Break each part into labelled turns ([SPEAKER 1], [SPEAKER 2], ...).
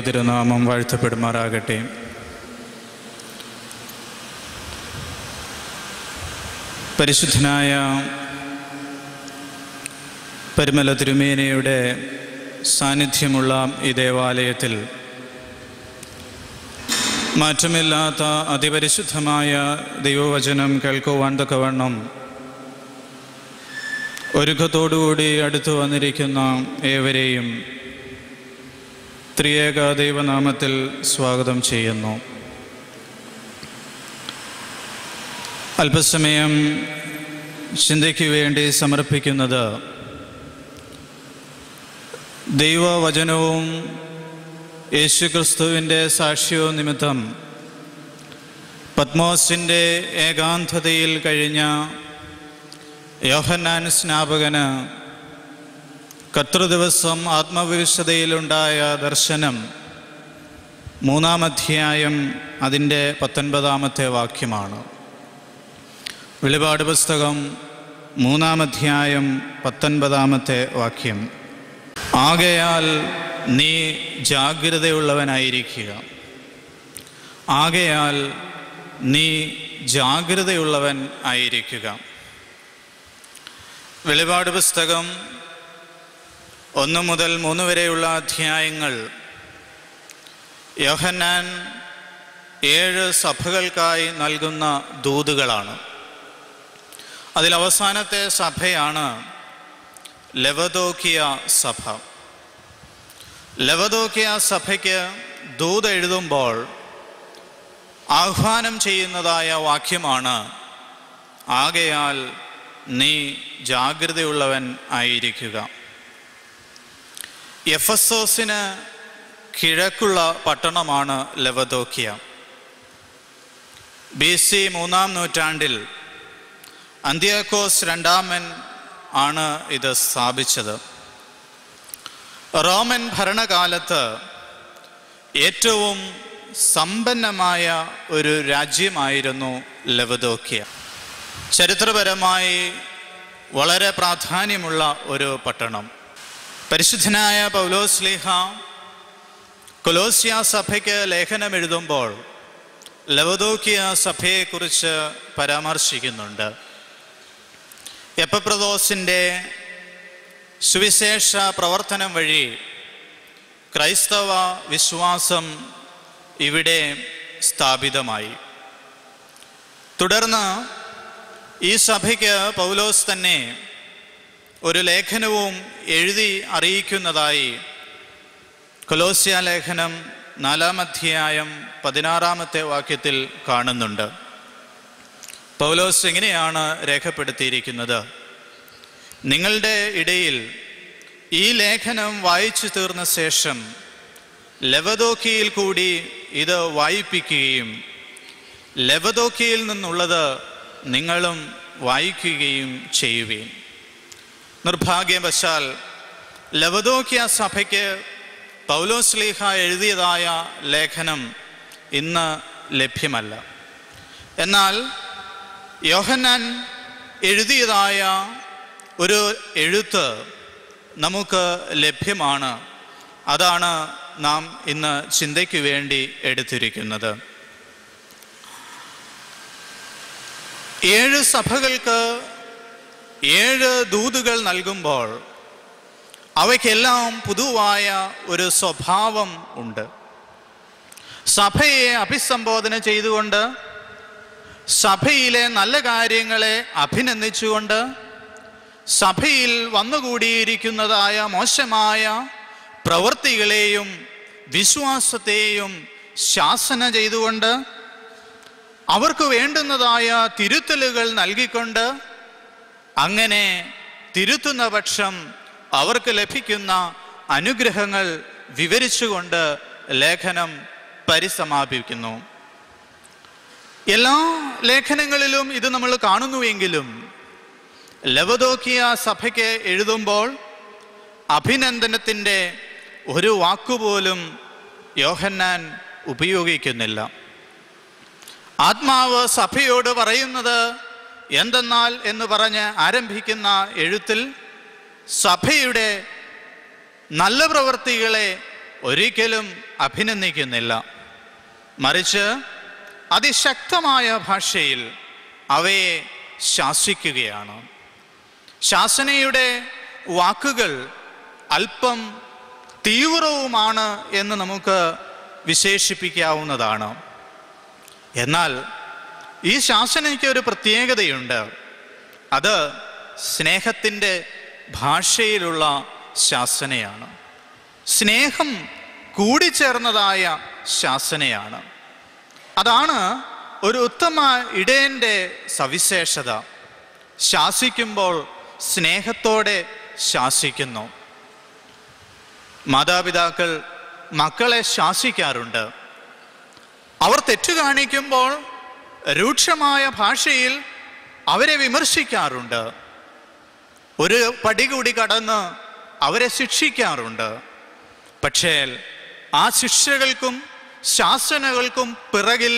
[SPEAKER 1] തിരുനാമം വാഴ്ത്തപ്പെടുമാറാകട്ടെ. പരിശുദ്ധനായ പരിമല തിരുമേനിയുടെ സാന്നിധ്യമുള്ള ഈ ദേവാലയത്തിൽ മാറ്റമില്ലാത്ത അതിപരിശുദ്ധമായ ദൈവവചനം കേൾക്കുവാൻ തക്കവണ്ണം ഒരുക്കത്തോടുകൂടി അടുത്തു വന്നിരിക്കുന്ന ഏവരെയും ത്രിയേക ദൈവനാമത്തിൽ സ്വാഗതം ചെയ്യുന്നു. അല്പസമയം ചിന്തയ്ക്ക് വേണ്ടി സമർപ്പിക്കുന്നത് ദൈവവചനവും യേശുക്രിസ്തുവിൻ്റെ സാക്ഷ്യവും നിമിത്തം പത്മോസിൻ്റെ ഏകാന്തതയിൽ കഴിഞ്ഞ യോഹന്നാൻ സ്നാപകന് കർത്തൃദിവസം ആത്മവിശുദ്ധതയിലുണ്ടായ ദർശനം 3-ാം അധ്യായം അതിൻ്റെ 19-ാമത്തെ വാക്യമാണ്. വെളിപാട് പുസ്തകം 3-ാം അധ്യായം 19-ാമത്തെ വാക്യം. ആകയാൽ നീ ജാഗ്രതയുള്ളവനായിരിക്കുക. ആകയാൽ നീ ജാഗ്രതയുള്ളവൻ ആയിരിക്കുക. വെളിപാട് പുസ്തകം 1 മുതൽ 3 വരെയുള്ള അധ്യായങ്ങൾ യോഹന്നാൻ 7 സഭകൾക്കായി നൽകുന്ന ദൂതുകളാണ്. അതിലവസാനത്തെ സഭയാണ് ലവദോക്കിയ സഭ. ലവദോക്കിയ സഭയ്ക്ക് ദൂത് എഴുതുമ്പോൾ ആഹ്വാനം ചെയ്യുന്നതായ വാക്യമാണ് ആകയാൽ നീ ജാഗ്രതയുള്ളവൻ ആയിരിക്കുക. എഫെസോസിന് കിഴക്കുള്ള പട്ടണമാണ് ലവദോക്കിയ. BC 3-ാം നൂറ്റാണ്ടിൽ അന്ത്യോക്കോസ് രണ്ടാമൻ ആണ് ഇത് സ്ഥാപിച്ചത്. റോമൻ ഭരണകാലത്ത് ഏറ്റവും സമ്പന്നമായ ഒരു രാജ്യമായിരുന്നു ലവദോക്കിയ. ചരിത്രപരമായി വളരെ പ്രാധാന്യമുള്ള ഒരു പട്ടണം. പരിശുദ്ധനായ പൗലോസ്ലീഹ കൊലോസ്യ സഭയ്ക്ക് ലേഖനം എഴുതുമ്പോൾ ലവദോക്കിയ സഭയെക്കുറിച്ച് പരാമർശിക്കുന്നുണ്ട്. എപ്പഫ്രദോസിൻ്റെ സുവിശേഷ പ്രവർത്തനം വഴി ക്രൈസ്തവ വിശ്വാസം ഇവിടെ സ്ഥാപിതമായി. തുടർന്ന് ഈ സഭയ്ക്ക് പൗലോസ് തന്നെ ഒരു ലേഖനവും എഴുതി അറിയിക്കുന്നതായി കൊലോസ്യ ലേഖനം 4-ാം അധ്യായം 16-ാമത്തെ വാക്യത്തിൽ കാണുന്നുണ്ട്. പൗലോസ് ഇങ്ങനെയാണ് രേഖപ്പെടുത്തിയിരിക്കുന്നത്: നിങ്ങളുടെ ഇടയിൽ ഈ ലേഖനം വായിച്ചു തീർന്ന ശേഷം ലവദോക്കിയയിൽ കൂടി ഇത് വായിപ്പിക്കുകയും ലവദോക്കിയയിൽ നിന്നുള്ളത് നിങ്ങളും വായിക്കുകയും ചെയ്യുകയും. നിർഭാഗ്യവശാൽ ലവദോക്കിയ സഭയ്ക്ക് പൗലോസ്ലീഹ എഴുതിയതായ ലേഖനം ഇന്ന് ലഭ്യമല്ല. എന്നാൽ യോഹന്നാൻ എഴുതിയതായ ഒരു എഴുത്ത് നമുക്ക് ലഭ്യമാണ്. അതാണ് നാം ഇന്ന് ചിന്തയ്ക്ക് വേണ്ടി എടുത്തിരിക്കുന്നത്. 7 സഭകൾക്ക് 7 ദൂതുകൾ നൽകുമ്പോൾ അവയ്ക്കെല്ലാം പൊതുവായ ഒരു സ്വഭാവം ഉണ്ട്. സഭയെ അഭിസംബോധന ചെയ്തുകൊണ്ട്, സഭയിലെ നല്ല കാര്യങ്ങളെ അഭിനന്ദിച്ചുകൊണ്ട്, സഭയിൽ വന്നുകൂടിയിരിക്കുന്നതായ മോശമായ പ്രവൃത്തികളെയും വിശ്വാസത്തെയും ശാസന ചെയ്തുകൊണ്ട്, അവർക്ക് വേണ്ടുന്നതായ തിരുത്തലുകൾ നൽകിക്കൊണ്ട്, അങ്ങനെ തിരുത്തുന്ന പക്ഷം അവർക്ക് ലഭിക്കുന്ന അനുഗ്രഹങ്ങൾ വിവരിച്ചുകൊണ്ട് ലേഖനം പരിസമാപിക്കുന്നു. എല്ലാ ലേഖനങ്ങളിലും ഇത് നമ്മൾ കാണുന്നുവെങ്കിലും ലവദോക്കിയ സഭയ്ക്ക് എഴുതുമ്പോൾ അഭിനന്ദനത്തിൻ്റെ ഒരു വാക്കുപോലും യോഹന്നാൻ ഉപയോഗിക്കുന്നില്ല. ആത്മാവ് സഭയോട് പറയുന്നത് എന്തെന്നാൽ എന്ന് പറഞ്ഞ് ആരംഭിക്കുന്ന എഴുത്തിൽ സഭയുടെ നല്ല പ്രവൃത്തികളെ ഒരിക്കലും അഭിനന്ദിക്കുന്നില്ല. മറിച്ച് അതിശക്തമായ ഭാഷയിൽ അവയെ ശാസിക്കുകയാണ്. ശാസനയുടെ വാക്കുകൾ അല്പം തീവ്രവുമാണ് എന്ന് നമുക്ക് വിശേഷിപ്പിക്കാവുന്നതാണ്. എന്നാൽ ഈ ശാസനയ്ക്ക് ഒരു പ്രത്യേകതയുണ്ട്. അത് സ്നേഹത്തിൻ്റെ ഭാഷയിലുള്ള ശാസനയാണ്. സ്നേഹം കൂടിച്ചേർന്നതായ ശാസനയാണ്. അതാണ് ഒരു ഉത്തമ ഇടയൻ്റെ സവിശേഷത. ശാസിക്കുമ്പോൾ സ്നേഹത്തോടെ ശാസിക്കുന്നു. മാതാപിതാക്കൾ മക്കളെ ശാസിക്കാറുണ്ട്. അവർ തെറ്റു കാണിക്കുമ്പോൾ രൂക്ഷമായ ഭാഷയിൽ അവരെ വിമർശിക്കാറുണ്ട്. ഒരു പടി കൂടി കടന്ന് അവരെ ശിക്ഷിക്കാറുണ്ട്. പക്ഷേ ആ ശിക്ഷകൾക്കും ശാസനകൾക്കും പിറകിൽ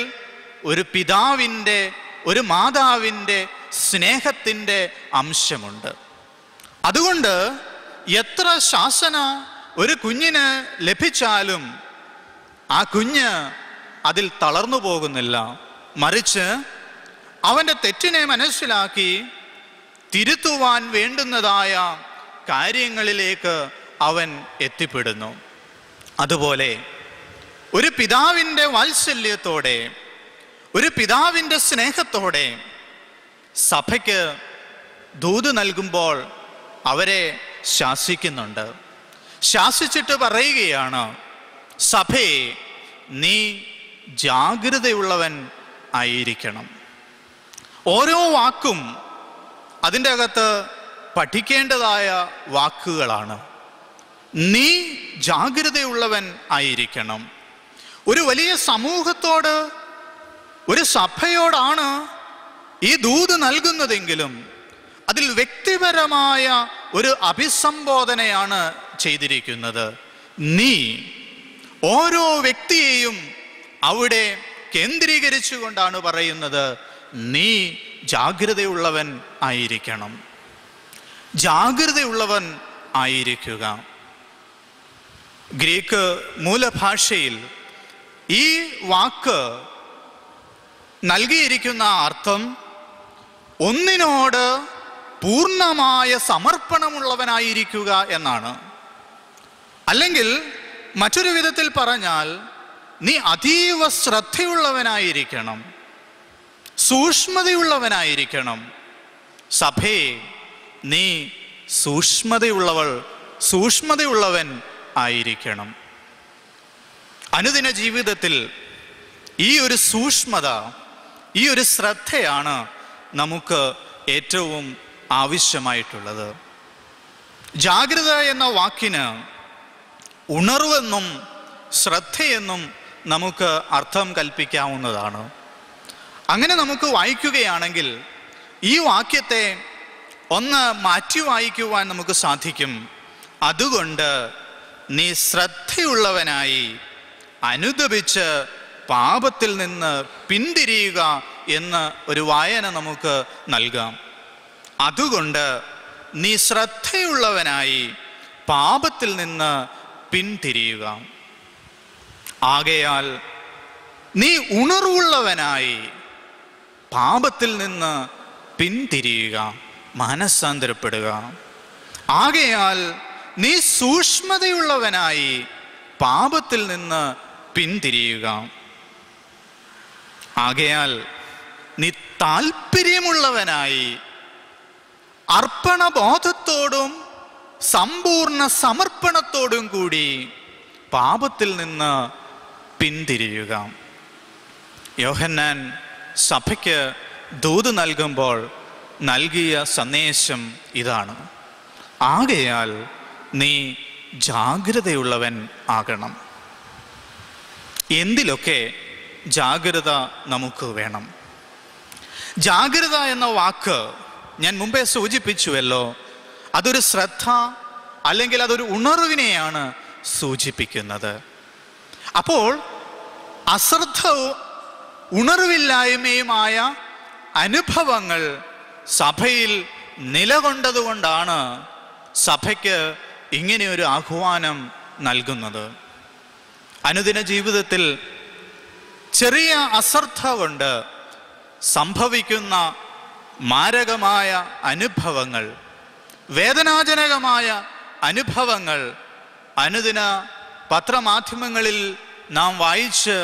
[SPEAKER 1] ഒരു പിതാവിൻ്റെ, ഒരു മാതാവിൻ്റെ സ്നേഹത്തിൻ്റെ അംശമുണ്ട്. അതുകൊണ്ട് എത്ര ശാസന ഒരു കുഞ്ഞിന് ലഭിച്ചാലും ആ കുഞ്ഞ് അതിൽ തളർന്നു പോകുന്നില്ല. മറിച്ച് അവൻ്റെ തെറ്റിനെ മനസ്സിലാക്കി തിരുത്തുവാൻ വേണ്ടുന്നതായ കാര്യങ്ങളിലേക്ക് അവൻ എത്തിപ്പെടുന്നു. അതുപോലെ ഒരു പിതാവിൻ്റെ വാത്സല്യത്തോടെ, ഒരു പിതാവിൻ്റെ സ്നേഹത്തോടെ സഭയ്ക്ക് ദൂത് നൽകുമ്പോൾ അവരെ ശാസിക്കുന്നുണ്ട്. ശാസിച്ചിട്ട് പറയുകയാണ്, സഭയെ നീ ജാഗ്രതയുള്ളവൻ ആയിരിക്കണം. ഓരോ വാക്കും അതിൻ്റെ അകത്ത് പഠിക്കേണ്ടതായ വാക്കുകളാണ്. നീ ജാഗ്രതയുള്ളവൻ ആയിരിക്കണം. ഒരു വലിയ സമൂഹത്തോട്, ഒരു സഭയോടാണ് ഈ ദൂത് നൽകുന്നതെങ്കിലും അതിൽ വ്യക്തിപരമായ ഒരു അഭിസംബോധനയാണ് ചെയ്തിരിക്കുന്നത്. നീ, ഓരോ വ്യക്തിയെയും അവിടെ കേന്ദ്രീകരിച്ചുകൊണ്ടാണ് പറയുന്നത്, നീ ജാഗ്രതയുള്ളവൻ ആയിരിക്കണം, ജാഗ്രതയുള്ളവൻ ആയിരിക്കുക. ഗ്രീക്ക് മൂലഭാഷയിൽ ഈ വാക്ക് നൽകിയിരിക്കുന്ന അർത്ഥം ഒന്നിനോട് പൂർണ്ണമായ സമർപ്പണമുള്ളവനായിരിക്കുക എന്നാണ്. അല്ലെങ്കിൽ മറ്റൊരു വിധത്തിൽ പറഞ്ഞാൽ നീ അതീവ ശ്രദ്ധയുള്ളവനായിരിക്കണം, സൂക്ഷ്മതയുള്ളവനായിരിക്കണം. സഭയെ നീ സൂക്ഷ്മതയുള്ളവൻ ആയിരിക്കണം. അനുദിന ജീവിതത്തിൽ ഈ ഒരു സൂക്ഷ്മത, ഈ ഒരു ശ്രദ്ധയാണ് നമുക്ക് ഏറ്റവും ആവശ്യമായിട്ടുള്ളത്. ജാഗ്രത എന്ന വാക്കിന് ഉണർവെന്നും ശ്രദ്ധയെന്നും നമുക്ക് അർത്ഥം കൽപ്പിക്കാവുന്നതാണ്. അങ്ങനെ നമുക്ക് വായിക്കുകയാണെങ്കിൽ ഈ വാക്യത്തെ ഒന്ന് മാറ്റി വായിക്കുവാൻ നമുക്ക് സാധിക്കും. അതുകൊണ്ട് നീ ശ്രദ്ധയുള്ളവനായി അനുദപിച്ച് പാപത്തിൽ നിന്ന് പിന്തിരിയുക എന്ന് ഒരു വായന നമുക്ക് നൽകാം. അതുകൊണ്ട് നീ ശ്രദ്ധയുള്ളവനായി പാപത്തിൽ നിന്ന് പിന്തിരിയുക. ആകയാൽ നീ ഉണർവുള്ളവനായി പാപത്തിൽ നിന്ന് പിന്തിരിയുക, മനസ്സാന്തരപ്പെടുക. ആകയാൽ നീ സൂക്ഷ്മതയുള്ളവനായി പാപത്തിൽ നിന്ന് പിന്തിരിയുക. ആകയാൽ നീ താല്പര്യമുള്ളവനായി അർപ്പണബോധത്തോടും സമ്പൂർണ്ണ സമർപ്പണത്തോടും കൂടി പാപത്തിൽ നിന്ന് പിന്തിരിയുക. യോഹന്നാൻ സഭയ്ക്ക് ദൂത് നൽകുമ്പോൾ നൽകിയ സന്ദേശം ഇതാണ്. ആകയാൽ നീ ജാഗ്രതയുള്ളവൻ ആകണം. എന്തിലൊക്കെ ജാഗ്രത നമുക്ക് വേണം? ജാഗ്രത എന്ന വാക്ക് ഞാൻ മുമ്പേ സൂചിപ്പിച്ചുവല്ലോ. അതൊരു ശ്രദ്ധ അല്ലെങ്കിൽ അതൊരു ഉണർവിനെയാണ് സൂചിപ്പിക്കുന്നത്. അപ്പോൾ അശ്രദ്ധവും ഉണർവില്ലായ്മയുമായ അനുഭവങ്ങൾ സഭയിൽ നിലകൊണ്ടതുകൊണ്ടാണ് സഭയ്ക്ക് ഇങ്ങനെയൊരു ആഹ്വാനം നൽകുന്നത്. അനുദിന ജീവിതത്തിൽ ചെറിയ അശ്രദ്ധ കൊണ്ട് സംഭവിക്കുന്ന മാരകമായ അനുഭവങ്ങൾ, വേദനാജനകമായ അനുഭവങ്ങൾ അനുദിന പത്രമാധ്യമങ്ങളിൽ നാം വായിച്ച്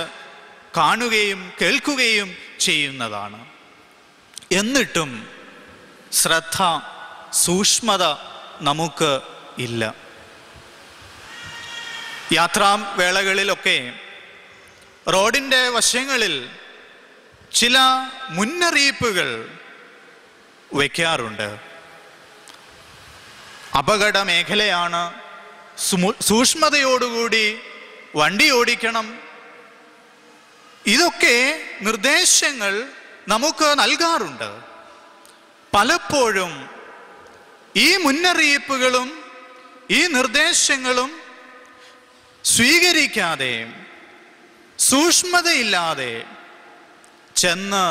[SPEAKER 1] കാണുകയും കേൾക്കുകയും ചെയ്യുന്നതാണ്. എന്നിട്ടും ശ്രദ്ധ, സൂക്ഷ്മത നമുക്ക് ഇല്ല. യാത്രാവേളകളിലൊക്കെ റോഡിൻ്റെ വശങ്ങളിൽ ചില മുന്നറിയിപ്പുകൾ വയ്ക്കാറുണ്ട്. അപകട മേഖലയാണ്, സൂക്ഷ്മതയോടുകൂടി വണ്ടി ഓടിക്കണം. ഇതൊക്കെ നിർദ്ദേശങ്ങൾ നമുക്ക് നൽകാറുണ്ട്. പലപ്പോഴും ഈ മുന്നറിയിപ്പുകളും ഈ നിർദ്ദേശങ്ങളും സ്വീകരിക്കാതെ, സൂക്ഷ്മതയില്ലാതെ ചെന്ന്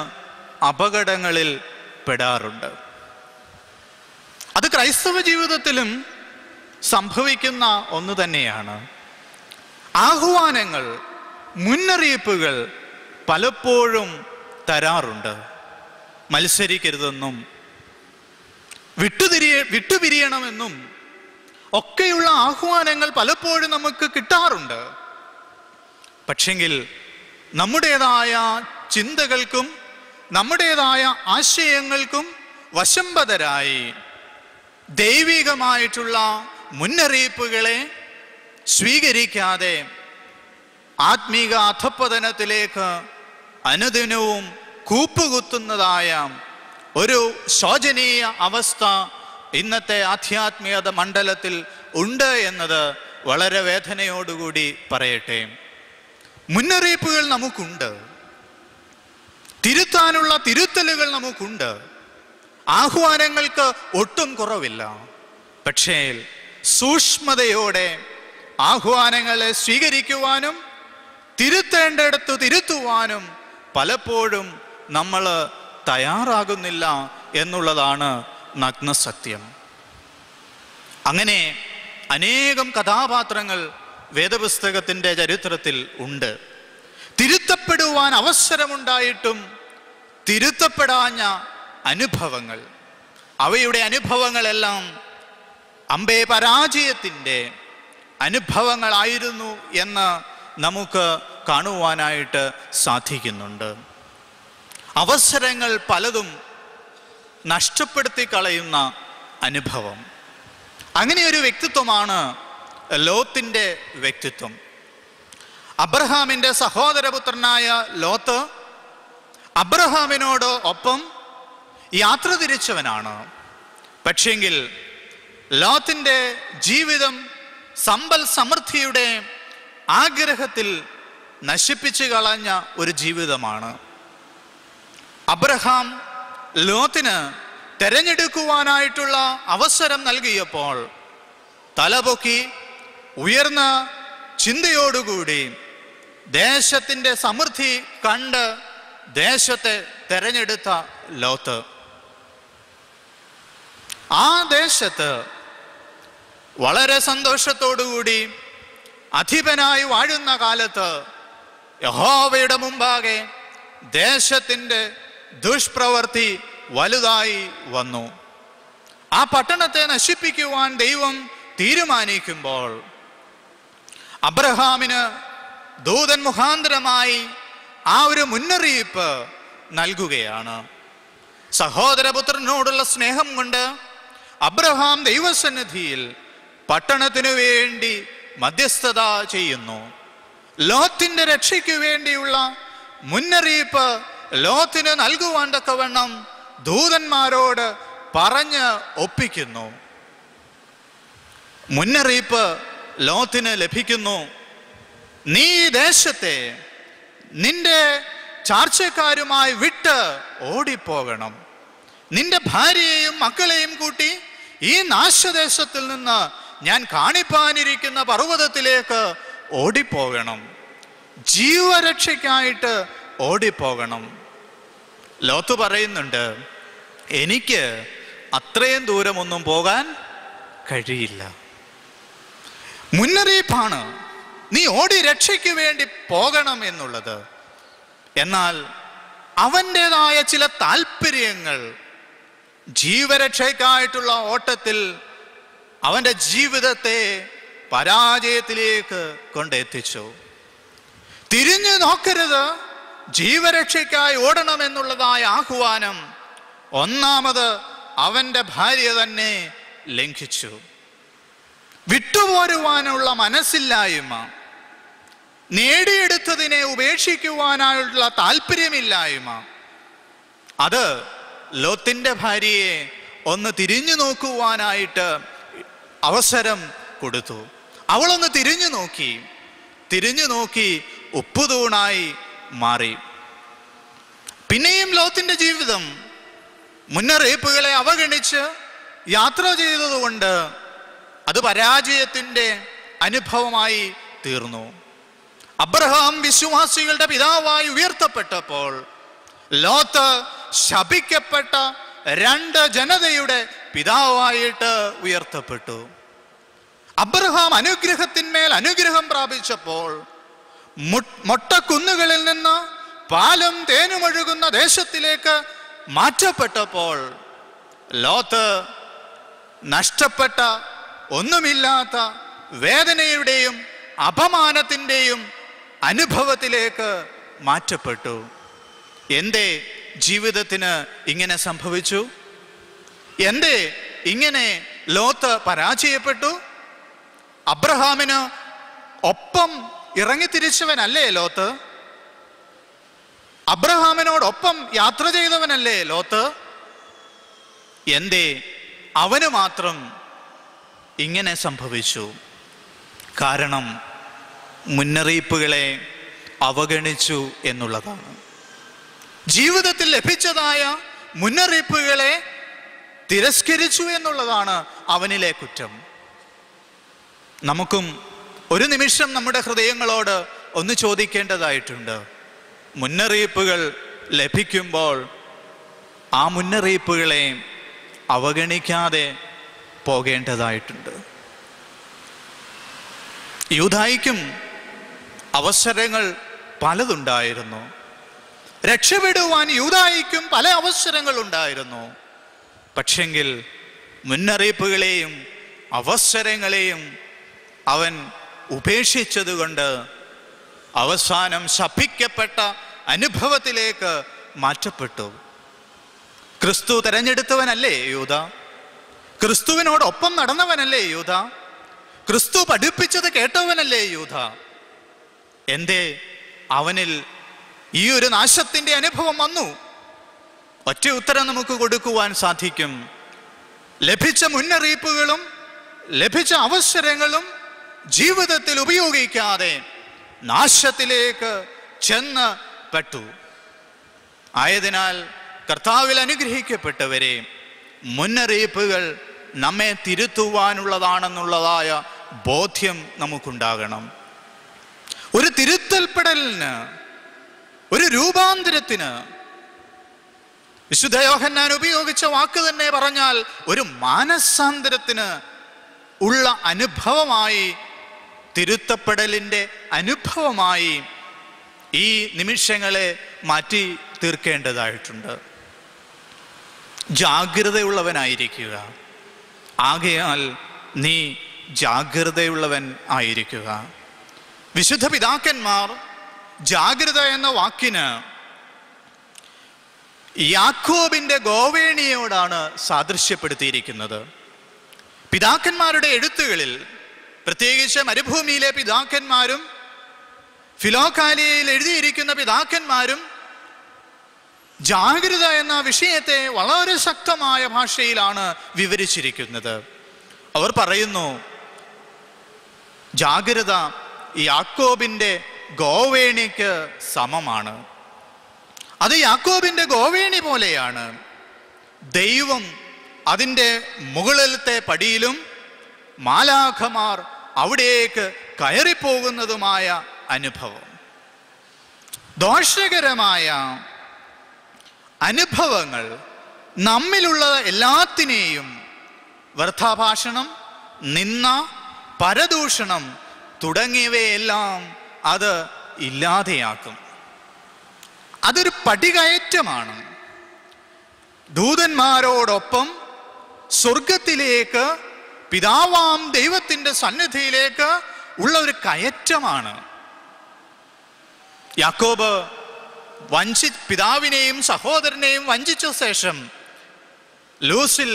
[SPEAKER 1] അപകടങ്ങളിൽ പെടാറുണ്ട്. അത് ക്രൈസ്തവ ജീവിതത്തിലും സംഭവിക്കുന്ന ഒന്ന് തന്നെയാണ്. ആഹ്വാനങ്ങൾ, മുന്നറിയിപ്പുകൾ പലപ്പോഴും തരാറുണ്ട്. മത്സരിക്കരുതെന്നും വിട്ടുപിരിയണമെന്നും ഒക്കെയുള്ള ആഹ്വാനങ്ങൾ പലപ്പോഴും നമുക്ക് കിട്ടാറുണ്ട്. പക്ഷെങ്കിൽ നമ്മുടേതായ ചിന്തകൾക്കും നമ്മുടേതായ ആശയങ്ങൾക്കും വശംബദ്ധരായി ദൈവികമായിട്ടുള്ള മുന്നറിയിപ്പുകളെ സ്വീകരിക്കാതെ ആത്മീക അധപ്പതനത്തിലേക്ക് അനുദിനവും കൂപ്പുകുത്തുന്നതായ ഒരു ശോചനീയ അവസ്ഥ ഇന്നത്തെ ആധ്യാത്മികത മണ്ഡലത്തിൽ ഉണ്ട് എന്നത് വളരെ വേദനയോടുകൂടി പറയട്ടെ. മുന്നറിയിപ്പുകൾ നമുക്കുണ്ട്, തിരുത്താനുള്ള തിരുത്തലുകൾ നമുക്കുണ്ട്, ആഹ്വാനങ്ങൾക്ക് ഒട്ടും കുറവില്ല. പക്ഷേ സൂക്ഷ്മതയോടെ ആഹ്വാനങ്ങളെ സ്വീകരിക്കുവാനും തിരുത്തേണ്ടിടത്ത് തിരുത്തുവാനും പലപ്പോഴും നമ്മൾ തയ്യാറാകുന്നില്ല എന്നുള്ളതാണ് നഗ്നസത്യം. അങ്ങനെ അനേകം കഥാപാത്രങ്ങൾ വേദപുസ്തകത്തിൻ്റെ ചരിത്രത്തിൽ ഉണ്ട്. തിരുത്തപ്പെടുവാൻ അവസരമുണ്ടായിട്ടും തിരുത്തപ്പെടാഞ്ഞ അനുഭവങ്ങൾ, അവയുടെ അനുഭവങ്ങളെല്ലാം അമ്പേ പരാജയത്തിൻ്റെ അനുഭവങ്ങളായിരുന്നു എന്ന് നമുക്ക് കാണുവാനായിട്ട് സാധിക്കുന്നുണ്ട്. അവസരങ്ങൾ പലതും നഷ്ടപ്പെടുത്തി കളയുന്ന അനുഭവം. അങ്ങനെ ഒരു വ്യക്തിത്വമാണ് ലോത്തിൻ്റെ വ്യക്തിത്വം. അബ്രഹാമിൻ്റെ സഹോദരപുത്രനായ ലോത്ത് അബ്രഹാമിനോട് ഒപ്പം യാത്ര തിരിച്ചവനാണ്. പക്ഷെങ്കിൽ ലോത്തിൻ്റെ ജീവിതം സമ്പൽ സമൃദ്ധിയുടെ ആഗ്രഹത്തിൽ നശിപ്പിച്ചു കളഞ്ഞ ഒരു ജീവിതമാണ്. അബ്രഹാം ലോത്തിന് തെരഞ്ഞെടുക്കുവാനായിട്ടുള്ള അവസരം നൽകിയപ്പോൾ തലപൊക്കി ഉയർന്ന ചിന്തയോടുകൂടി ദേശത്തിൻ്റെ സമൃദ്ധി കണ്ട് ദേശത്തെ തെരഞ്ഞെടുത്ത ലോത്ത് ആ ദേശത്ത് വളരെ സന്തോഷത്തോടുകൂടി അധിപനായി വാഴുന്ന കാലത്ത് യഹോവയുടെ മുമ്പാകെ ദേശത്തിൻ്റെ ദുഷ്പ്രവൃത്തി വലുതായി വന്നു. ആ പട്ടണത്തെ നശിപ്പിക്കുവാൻ ദൈവം തീരുമാനിക്കുമ്പോൾ അബ്രഹാമിന് ദൂതൻ മുഖാന്തരമായി ആ ഒരു മുന്നറിയിപ്പ് നൽകുകയാണ്. സഹോദരപുത്രനോടുള്ള സ്നേഹം കൊണ്ട് അബ്രഹാം ദൈവസന്നിധിയിൽ പട്ടണത്തിനു വേണ്ടി മധ്യസ്ഥത ചെയ്യുന്നു. ലോത്തിന്റെ രക്ഷയ്ക്ക് വേണ്ടിയുള്ള മുന്നറിയിപ്പ് ലോത്തിന് നൽകുവാൻ തക്കവണ്ണം ദൂതന്മാരോട് പറഞ്ഞ് ഒപ്പിക്കുന്നു. മുന്നറിയിപ്പ് ലോത്തിന് ലഭിക്കുന്നു. നീ ദേശത്തെ നിന്റെ ചാർച്ചക്കാരുമായി വിട്ട് ഓടിപ്പോകണം. നിന്റെ ഭാര്യയെയും മക്കളെയും കൂട്ടി ഈ നാശദേശത്തിൽ നിന്ന് ഞാൻ കാണിപ്പാനിരിക്കുന്ന പർവ്വതത്തിലേക്ക് ഓടിപ്പോകണം. ജീവരക്ഷയ്ക്കായിട്ട് ഓടിപ്പോകണം. ലോത്ത് പറയുന്നുണ്ട്, എനിക്ക് അത്രയും ദൂരമൊന്നും പോകാൻ കഴിയില്ല. മുന്നറിയിപ്പാണ്, നീ ഓടി രക്ഷയ്ക്ക് വേണ്ടി പോകണം എന്നുള്ളത്. എന്നാൽ അവൻ്റെതായ ചില താല്പര്യങ്ങൾ ജീവരക്ഷയ്ക്കായിട്ടുള്ള ഓട്ടത്തിൽ അവൻ്റെ ജീവിതത്തെ പരാജയത്തിലേക്ക് കൊണ്ടെത്തിച്ചു. തിരിഞ്ഞു നോക്കരുത്, ജീവരക്ഷയ്ക്കായി ഓടണമെന്നുള്ളതായ ആഹ്വാനം ഒന്നാമത് അവൻ്റെ ഭാര്യ തന്നെ ലംഘിച്ചു. വിട്ടുപോരുവാനുള്ള മനസ്സില്ലായ്മ, നേടിയെടുത്തതിനെ ഉപേക്ഷിക്കുവാനായുള്ള താല്പര്യമില്ലായ്മ, അത് ലോത്തിന്റെ ഭാര്യയെ ഒന്ന് തിരിഞ്ഞു നോക്കുവാനായിട്ട് അവസരം കൊടുത്തു. അവളൊന്ന് തിരിഞ്ഞു നോക്കി ഉപ്പുതൂണായി മാറി. പിന്നെയും ലോത്തിന്റെ ജീവിതം മുന്നറിയിപ്പുകളെ അവഗണിച്ച് യാത്ര ചെയ്തതുകൊണ്ട് അത് പരാജയത്തിൻ്റെ അനുഭവമായി തീർന്നു. അബ്രഹാം വിശ്വാസികളുടെ പിതാവായി ഉയർത്തപ്പെട്ടപ്പോൾ ലോത്ത് ശപിക്കപ്പെട്ട 2 ജനതയുടെ പിതാവായിട്ട് ഉയർത്തപ്പെട്ടു. അബ്രഹാം അനുഗ്രഹത്തിന്മേൽ അനുഗ്രഹം പ്രാപിച്ചപ്പോൾ മൊട്ടക്കുന്നുകളിൽ നിന്ന് പാലും തേനുമൊഴുകുന്ന ദേശത്തിലേക്ക് മാറ്റപ്പെട്ടപ്പോൾ ലോത്ത് നഷ്ടപ്പെട്ട ഒന്നുമില്ലാത്ത വേദനയുടെയും അപമാനത്തിൻ്റെയും അനുഭവത്തിലേക്ക് മാറ്റപ്പെട്ടു. എന്തേ ജീവിതത്തിന് ഇങ്ങനെ സംഭവിച്ചു? എന്തേ ഇങ്ങനെ ലോത്ത് പരാജയപ്പെട്ടു? അബ്രഹാമിന് ഒപ്പം ഇറങ്ങിത്തിരിച്ചവനല്ലേ ലോത്ത്? അബ്രഹാമിനോടൊപ്പം യാത്ര ചെയ്തവനല്ലേ ലോത്ത്? എന്തേ അവന് മാത്രം ഇങ്ങനെ സംഭവിച്ചു? കാരണം മുന്നറിയിപ്പുകളെ അവഗണിച്ചു എന്നുള്ളതാണ്. ജീവിതത്തിൽ ലഭിച്ചതായ മുന്നറിയിപ്പുകളെ തിരസ്കരിച്ചു എന്നുള്ളതാണ് അവനിലെ കുറ്റം. നമുക്കും ഒരു നിമിഷം നമ്മുടെ ഹൃദയങ്ങളോട് ഒന്ന് ചോദിക്കേണ്ടതായിട്ടുണ്ട്. മുന്നറിയിപ്പുകൾ ലഭിക്കുമ്പോൾ ആ മുന്നറിയിപ്പുകളെ അവഗണിക്കാതെ പോകേണ്ടതായിട്ടുണ്ട്. യൂദായിക്കും അവസരങ്ങൾ പലതുണ്ടായിരുന്നു. രക്ഷപ്പെടുവാൻ യൂദായിക്കും പല അവസരങ്ങൾ ഉണ്ടായിരുന്നു. പക്ഷെങ്കിൽ മുന്നറിയിപ്പുകളെയും അവസരങ്ങളെയും അവൻ ഉപേക്ഷിച്ചതുകൊണ്ട് അവസാനം ശപിക്കപ്പെട്ട അനുഭവത്തിലേക്ക് മാറ്റപ്പെട്ടു. ക്രിസ്തു തെരഞ്ഞെടുത്തവനല്ലേ യൂദ? ക്രിസ്തുവിനോടൊപ്പം നടന്നവനല്ലേ യൂദ? ക്രിസ്തു പഠിപ്പിച്ചത് കേട്ടവനല്ലേ യൂദ? എന്തേ അവനിൽ ഈ ഒരു നാശത്തിന്റെ അനുഭവം വന്നു? ഒറ്റ ഉത്തരം നമുക്ക് കൊടുക്കുവാൻ സാധിക്കും. ലഭിച്ച മുന്നറിയിപ്പുകളും ലഭിച്ച അവസരങ്ങളും ജീവിതത്തിൽ ഉപയോഗിക്കാതെ നാശത്തിലേക്ക് ചെന്ന് പെട്ടു. ആയതിനാൽ കർത്താവിൽ അനുഗ്രഹിക്കപ്പെട്ടവരെ, മുന്നറിയിപ്പുകൾ നമ്മെ തിരുത്തുവാനുള്ളതാണെന്നുള്ളതായ ബോധ്യം നമുക്കുണ്ടാകണം. ഒരു തിരുത്തൽപ്പെടലിന്, ഒരു രൂപാന്തരത്തിന്, വിശുദ്ധ യോഹന്നാൻ ഉപയോഗിച്ച വാക്ക് തന്നെ പറഞ്ഞാൽ ഒരു മാനസാന്തരത്തിന് ഉള്ള അനുഭവമായി, തിരുത്തപ്പെടലിൻ്റെ അനുഭവമായി ഈ നിമിഷങ്ങളെ മാറ്റി തീർക്കേണ്ടതായിട്ടുണ്ട്. ജാഗ്രതയുള്ളവനായിരിക്കുക. ആകയാൽ നീ ജാഗ്രതയുള്ളവൻ ആയിരിക്കുക. വിശുദ്ധ പിതാക്കന്മാർ ജാഗ്രത എന്ന വാക്കിന് യാക്കോബിന്റെ ഗോവേണിയോടാണ് സാദൃശ്യപ്പെടുത്തിയിരിക്കുന്നത്. പിതാക്കന്മാരുടെ എഴുത്തുകളിൽ, പ്രത്യേകിച്ച് മരുഭൂമിയിലെ പിതാക്കന്മാരും ഫിലോകാലിയയിൽ എഴുതിയിരിക്കുന്ന പിതാക്കന്മാരും ജാഗ്രത എന്ന വിഷയത്തെ വളരെ ശക്തമായ ഭാഷയിലാണ് വിവരിച്ചിരിക്കുന്നത്. അവർ പറയുന്നു, ജാഗ്രത യാക്കോബിന്റെ ഗോവേണിക്ക് സമമാണ്. അത് യാക്കോബിന്റെ ഗോവേണി പോലെയാണ്. ദൈവം അതിൻ്റെ മുകളിലത്തെ പടിയിലും മാലാഖമാർ അവിടേക്ക് കയറിപ്പോകുന്നതുമായ അനുഭവം. ദോഷകരമായ അനുഭവങ്ങൾ നമ്മിലുള്ള എല്ലാത്തിനെയും വ്യർത്ഥാഭാഷണം, നിന്ന, പരദൂഷണം, തുടങ്ങിയവയെല്ലാം അത് ഇല്ലാതെയാക്കും. അതൊരു പടികയറ്റമാണ്. ദൂതന്മാരോടൊപ്പം സ്വർഗത്തിലേക്ക്, പിതാവാം ദൈവത്തിൻ്റെ സന്നിധിയിലേക്ക് ഉള്ള ഒരു കയറ്റമാണ്. യാക്കോബ് പിതാവിനെയും സഹോദരനെയും വഞ്ചിച്ച ശേഷം ലൂസിൽ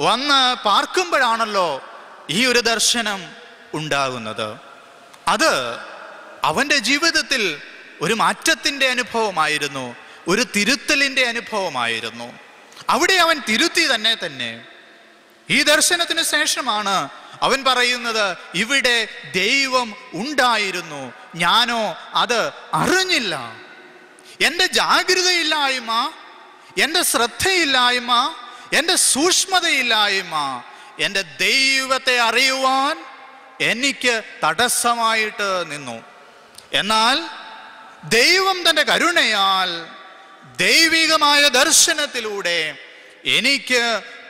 [SPEAKER 1] വന്ന് പാർക്കുമ്പോഴാണല്ലോ ഈ ഒരു ദർശനം ഉണ്ടാകുന്നത്. അത് അവൻ്റെ ജീവിതത്തിൽ ഒരു മാറ്റത്തിൻ്റെ അനുഭവമായിരുന്നു, ഒരു തിരുത്തലിൻ്റെ അനുഭവമായിരുന്നു. അവിടെ അവൻ തിരുത്തി തന്നെ. ഈ ദർശനത്തിന് ശേഷമാണ് അവൻ പറയുന്നത്, ഇവിടെ ദൈവം ഉണ്ടായിരുന്നു, ഞാനോ അത് അറിഞ്ഞില്ല. എൻ്റെ ജാഗ്രതയില്ലായ്മ, എൻ്റെ ശ്രദ്ധയില്ലായ്മ, എൻ്റെ സൂക്ഷ്മതയില്ലായ്മ എൻ്റെ ദൈവത്തെ അറിയുവാൻ എനിക്ക് തടസ്സമായിട്ട് നിന്നു. എന്നാൽ ദൈവം തൻ്റെ കരുണയാൽ ദൈവികമായ ദർശനത്തിലൂടെ എനിക്ക്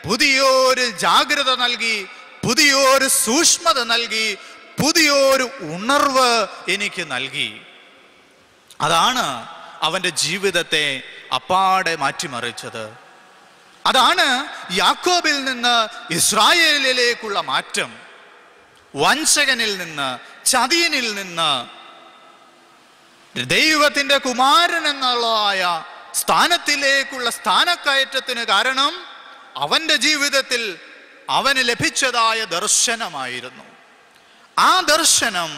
[SPEAKER 1] പുതിയൊരു ജാഗ്രത നൽകി, പുതിയൊരു സൂക്ഷ്മത നൽകി, പുതിയൊരു ഉണർവ് എനിക്ക് നൽകി. അതാണ് അവൻ്റെ ജീവിതത്തെ അപ്പാടെ മാറ്റിമറിച്ചത്. അതാണ് യാക്കോബിൽ നിന്ന് ഇസ്രായേലിലേക്കുള്ള മാറ്റം. വഞ്ചകനിൽ നിന്ന്, ചതിയനിൽ നിന്ന് ദൈവത്തിൻ്റെ കുമാരൻ എന്നുള്ളതായ സ്ഥാനത്തിലേക്കുള്ള സ്ഥാനക്കയറ്റത്തിന് കാരണം അവൻ്റെ ജീവിതത്തിൽ അവന് ലഭിച്ചതായ ദർശനമായിരുന്നു. ആ ദർശനം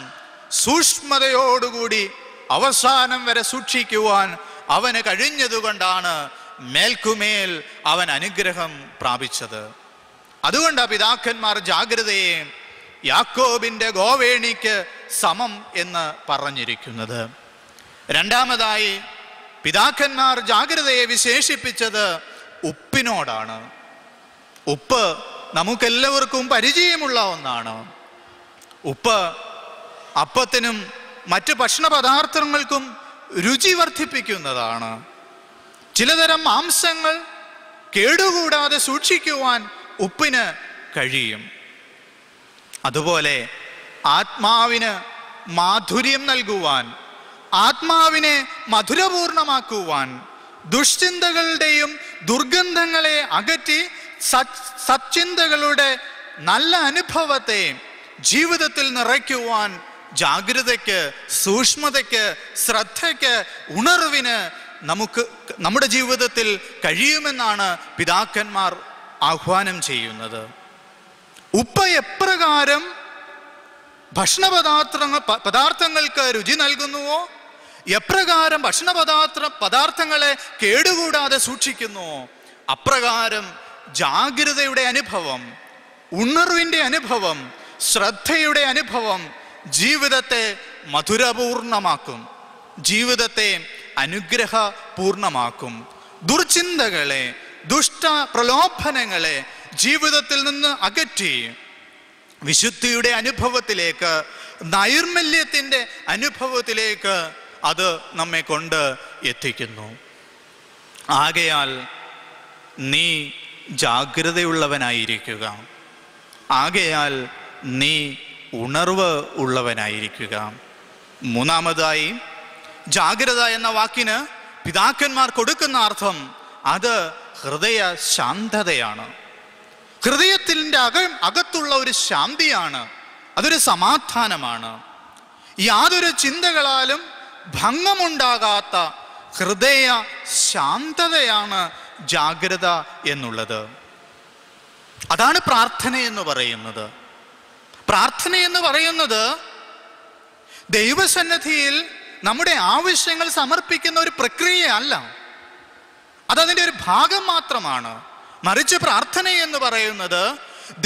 [SPEAKER 1] സൂക്ഷ്മതയോടുകൂടി അവസാനം വരെ സൂക്ഷിക്കുവാൻ അവന് കഴിഞ്ഞതുകൊണ്ടാണ് മേൽക്കുമേൽ അവൻ അനുഗ്രഹം പ്രാപിച്ചത്. അതുകൊണ്ടാണ് പിതാക്കന്മാർ ജാഗ്രതയെ യാക്കോബിൻ്റെ ഗോവേണിക്ക് സമം എന്ന് പറഞ്ഞിരിക്കുന്നത്. രണ്ടാമതായി പിതാക്കന്മാർ ജാഗ്രതയെ വിശേഷിപ്പിച്ചത് ഉപ്പിനോടാണ്. ഉപ്പ് നമുക്കെല്ലാവർക്കും പരിചയമുള്ള ഒന്നാണ്. ഉപ്പ് അപ്പത്തിനും മറ്റ് ഭക്ഷണ പദാർത്ഥങ്ങൾക്കും രുചി വർദ്ധിപ്പിക്കുന്നതാണ്. ചിലതരം മാംസങ്ങൾ കേടുകൂടാതെ സൂക്ഷിക്കുവാൻ ഉപ്പിന് കഴിയും. അതുപോലെ ആത്മാവിന് മാധുര്യം നൽകുവാൻ, ആത്മാവിനെ മധുരപൂർണമാക്കുവാൻ, ദുഷ്ചിന്തകളുടെയും ദുർഗന്ധങ്ങളെ അകറ്റി സച്ചിന്തകളുടെ നല്ല അനുഭവത്തെ ജീവിതത്തിൽ നിറയ്ക്കുവാൻ ജാഗ്രതയ്ക്ക്, സൂക്ഷ്മതയ്ക്ക്, ശ്രദ്ധയ്ക്ക്, ഉണർവിന് നമ്മുടെ ജീവിതത്തിൽ കഴിയുമെന്നാണ് പിതാക്കന്മാർ ആഹ്വാനം ചെയ്യുന്നത്. ഉപ്പ് എപ്രകാരം പദാർത്ഥങ്ങൾക്ക് രുചി നൽകുന്നുവോ, എപ്രകാരം പദാർത്ഥങ്ങളെ കേടുകൂടാതെ സൂക്ഷിക്കുന്നുവോ, അപ്രകാരം ജാഗ്രതയുടെ അനുഭവം, ഉണർവിൻ്റെ അനുഭവം, ശ്രദ്ധയുടെ അനുഭവം ജീവിതത്തെ മധുരപൂർണമാക്കും, ജീവിതത്തെ അനുഗ്രഹപൂർണമാക്കും. ദുർചിന്തകളെ, ദുഷ്ട പ്രലോഭനങ്ങളെ ജീവിതത്തിൽ നിന്ന് അകറ്റി വിശുദ്ധിയുടെ അനുഭവത്തിലേക്ക്, നൈർമല്യത്തിൻ്റെ അനുഭവത്തിലേക്ക് അത് നമ്മെ കൊണ്ട് എത്തിക്കുന്നു. ആകയാൽ നീ ജാഗ്രതയുള്ളവനായിരിക്കുക, ആകയാൽ നീ ഉണർവ് ഉള്ളവനായിരിക്കുക. മൂന്നാമതായി ജാഗ്രത എന്ന വാക്കിന് പിതാക്കന്മാർ കൊടുക്കുന്ന അർത്ഥം അത് ഹൃദയ ശാന്തതയാണ്. ഹൃദയത്തിൻ്റെ അകത്തുള്ള ഒരു ശാന്തിയാണ്, അതൊരു സമാധാനമാണ്. യാതൊരു ചിന്തകളാലും ഭംഗമുണ്ടാകാത്ത ഹൃദയ ശാന്തതയാണ് ജാഗ്രത എന്നുള്ളത്. അതാണ് പ്രാർത്ഥന എന്ന് പറയുന്നത്. പ്രാർത്ഥന എന്ന് പറയുന്നത് ദൈവസന്നിധിയിൽ നമ്മുടെ ആവശ്യങ്ങൾ സമർപ്പിക്കുന്ന ഒരു പ്രക്രിയയല്ല, അതതിൻ്റെ ഒരു ഭാഗം മാത്രമാണ്. മറിച്ച് പ്രാർത്ഥന എന്ന് പറയുന്നത്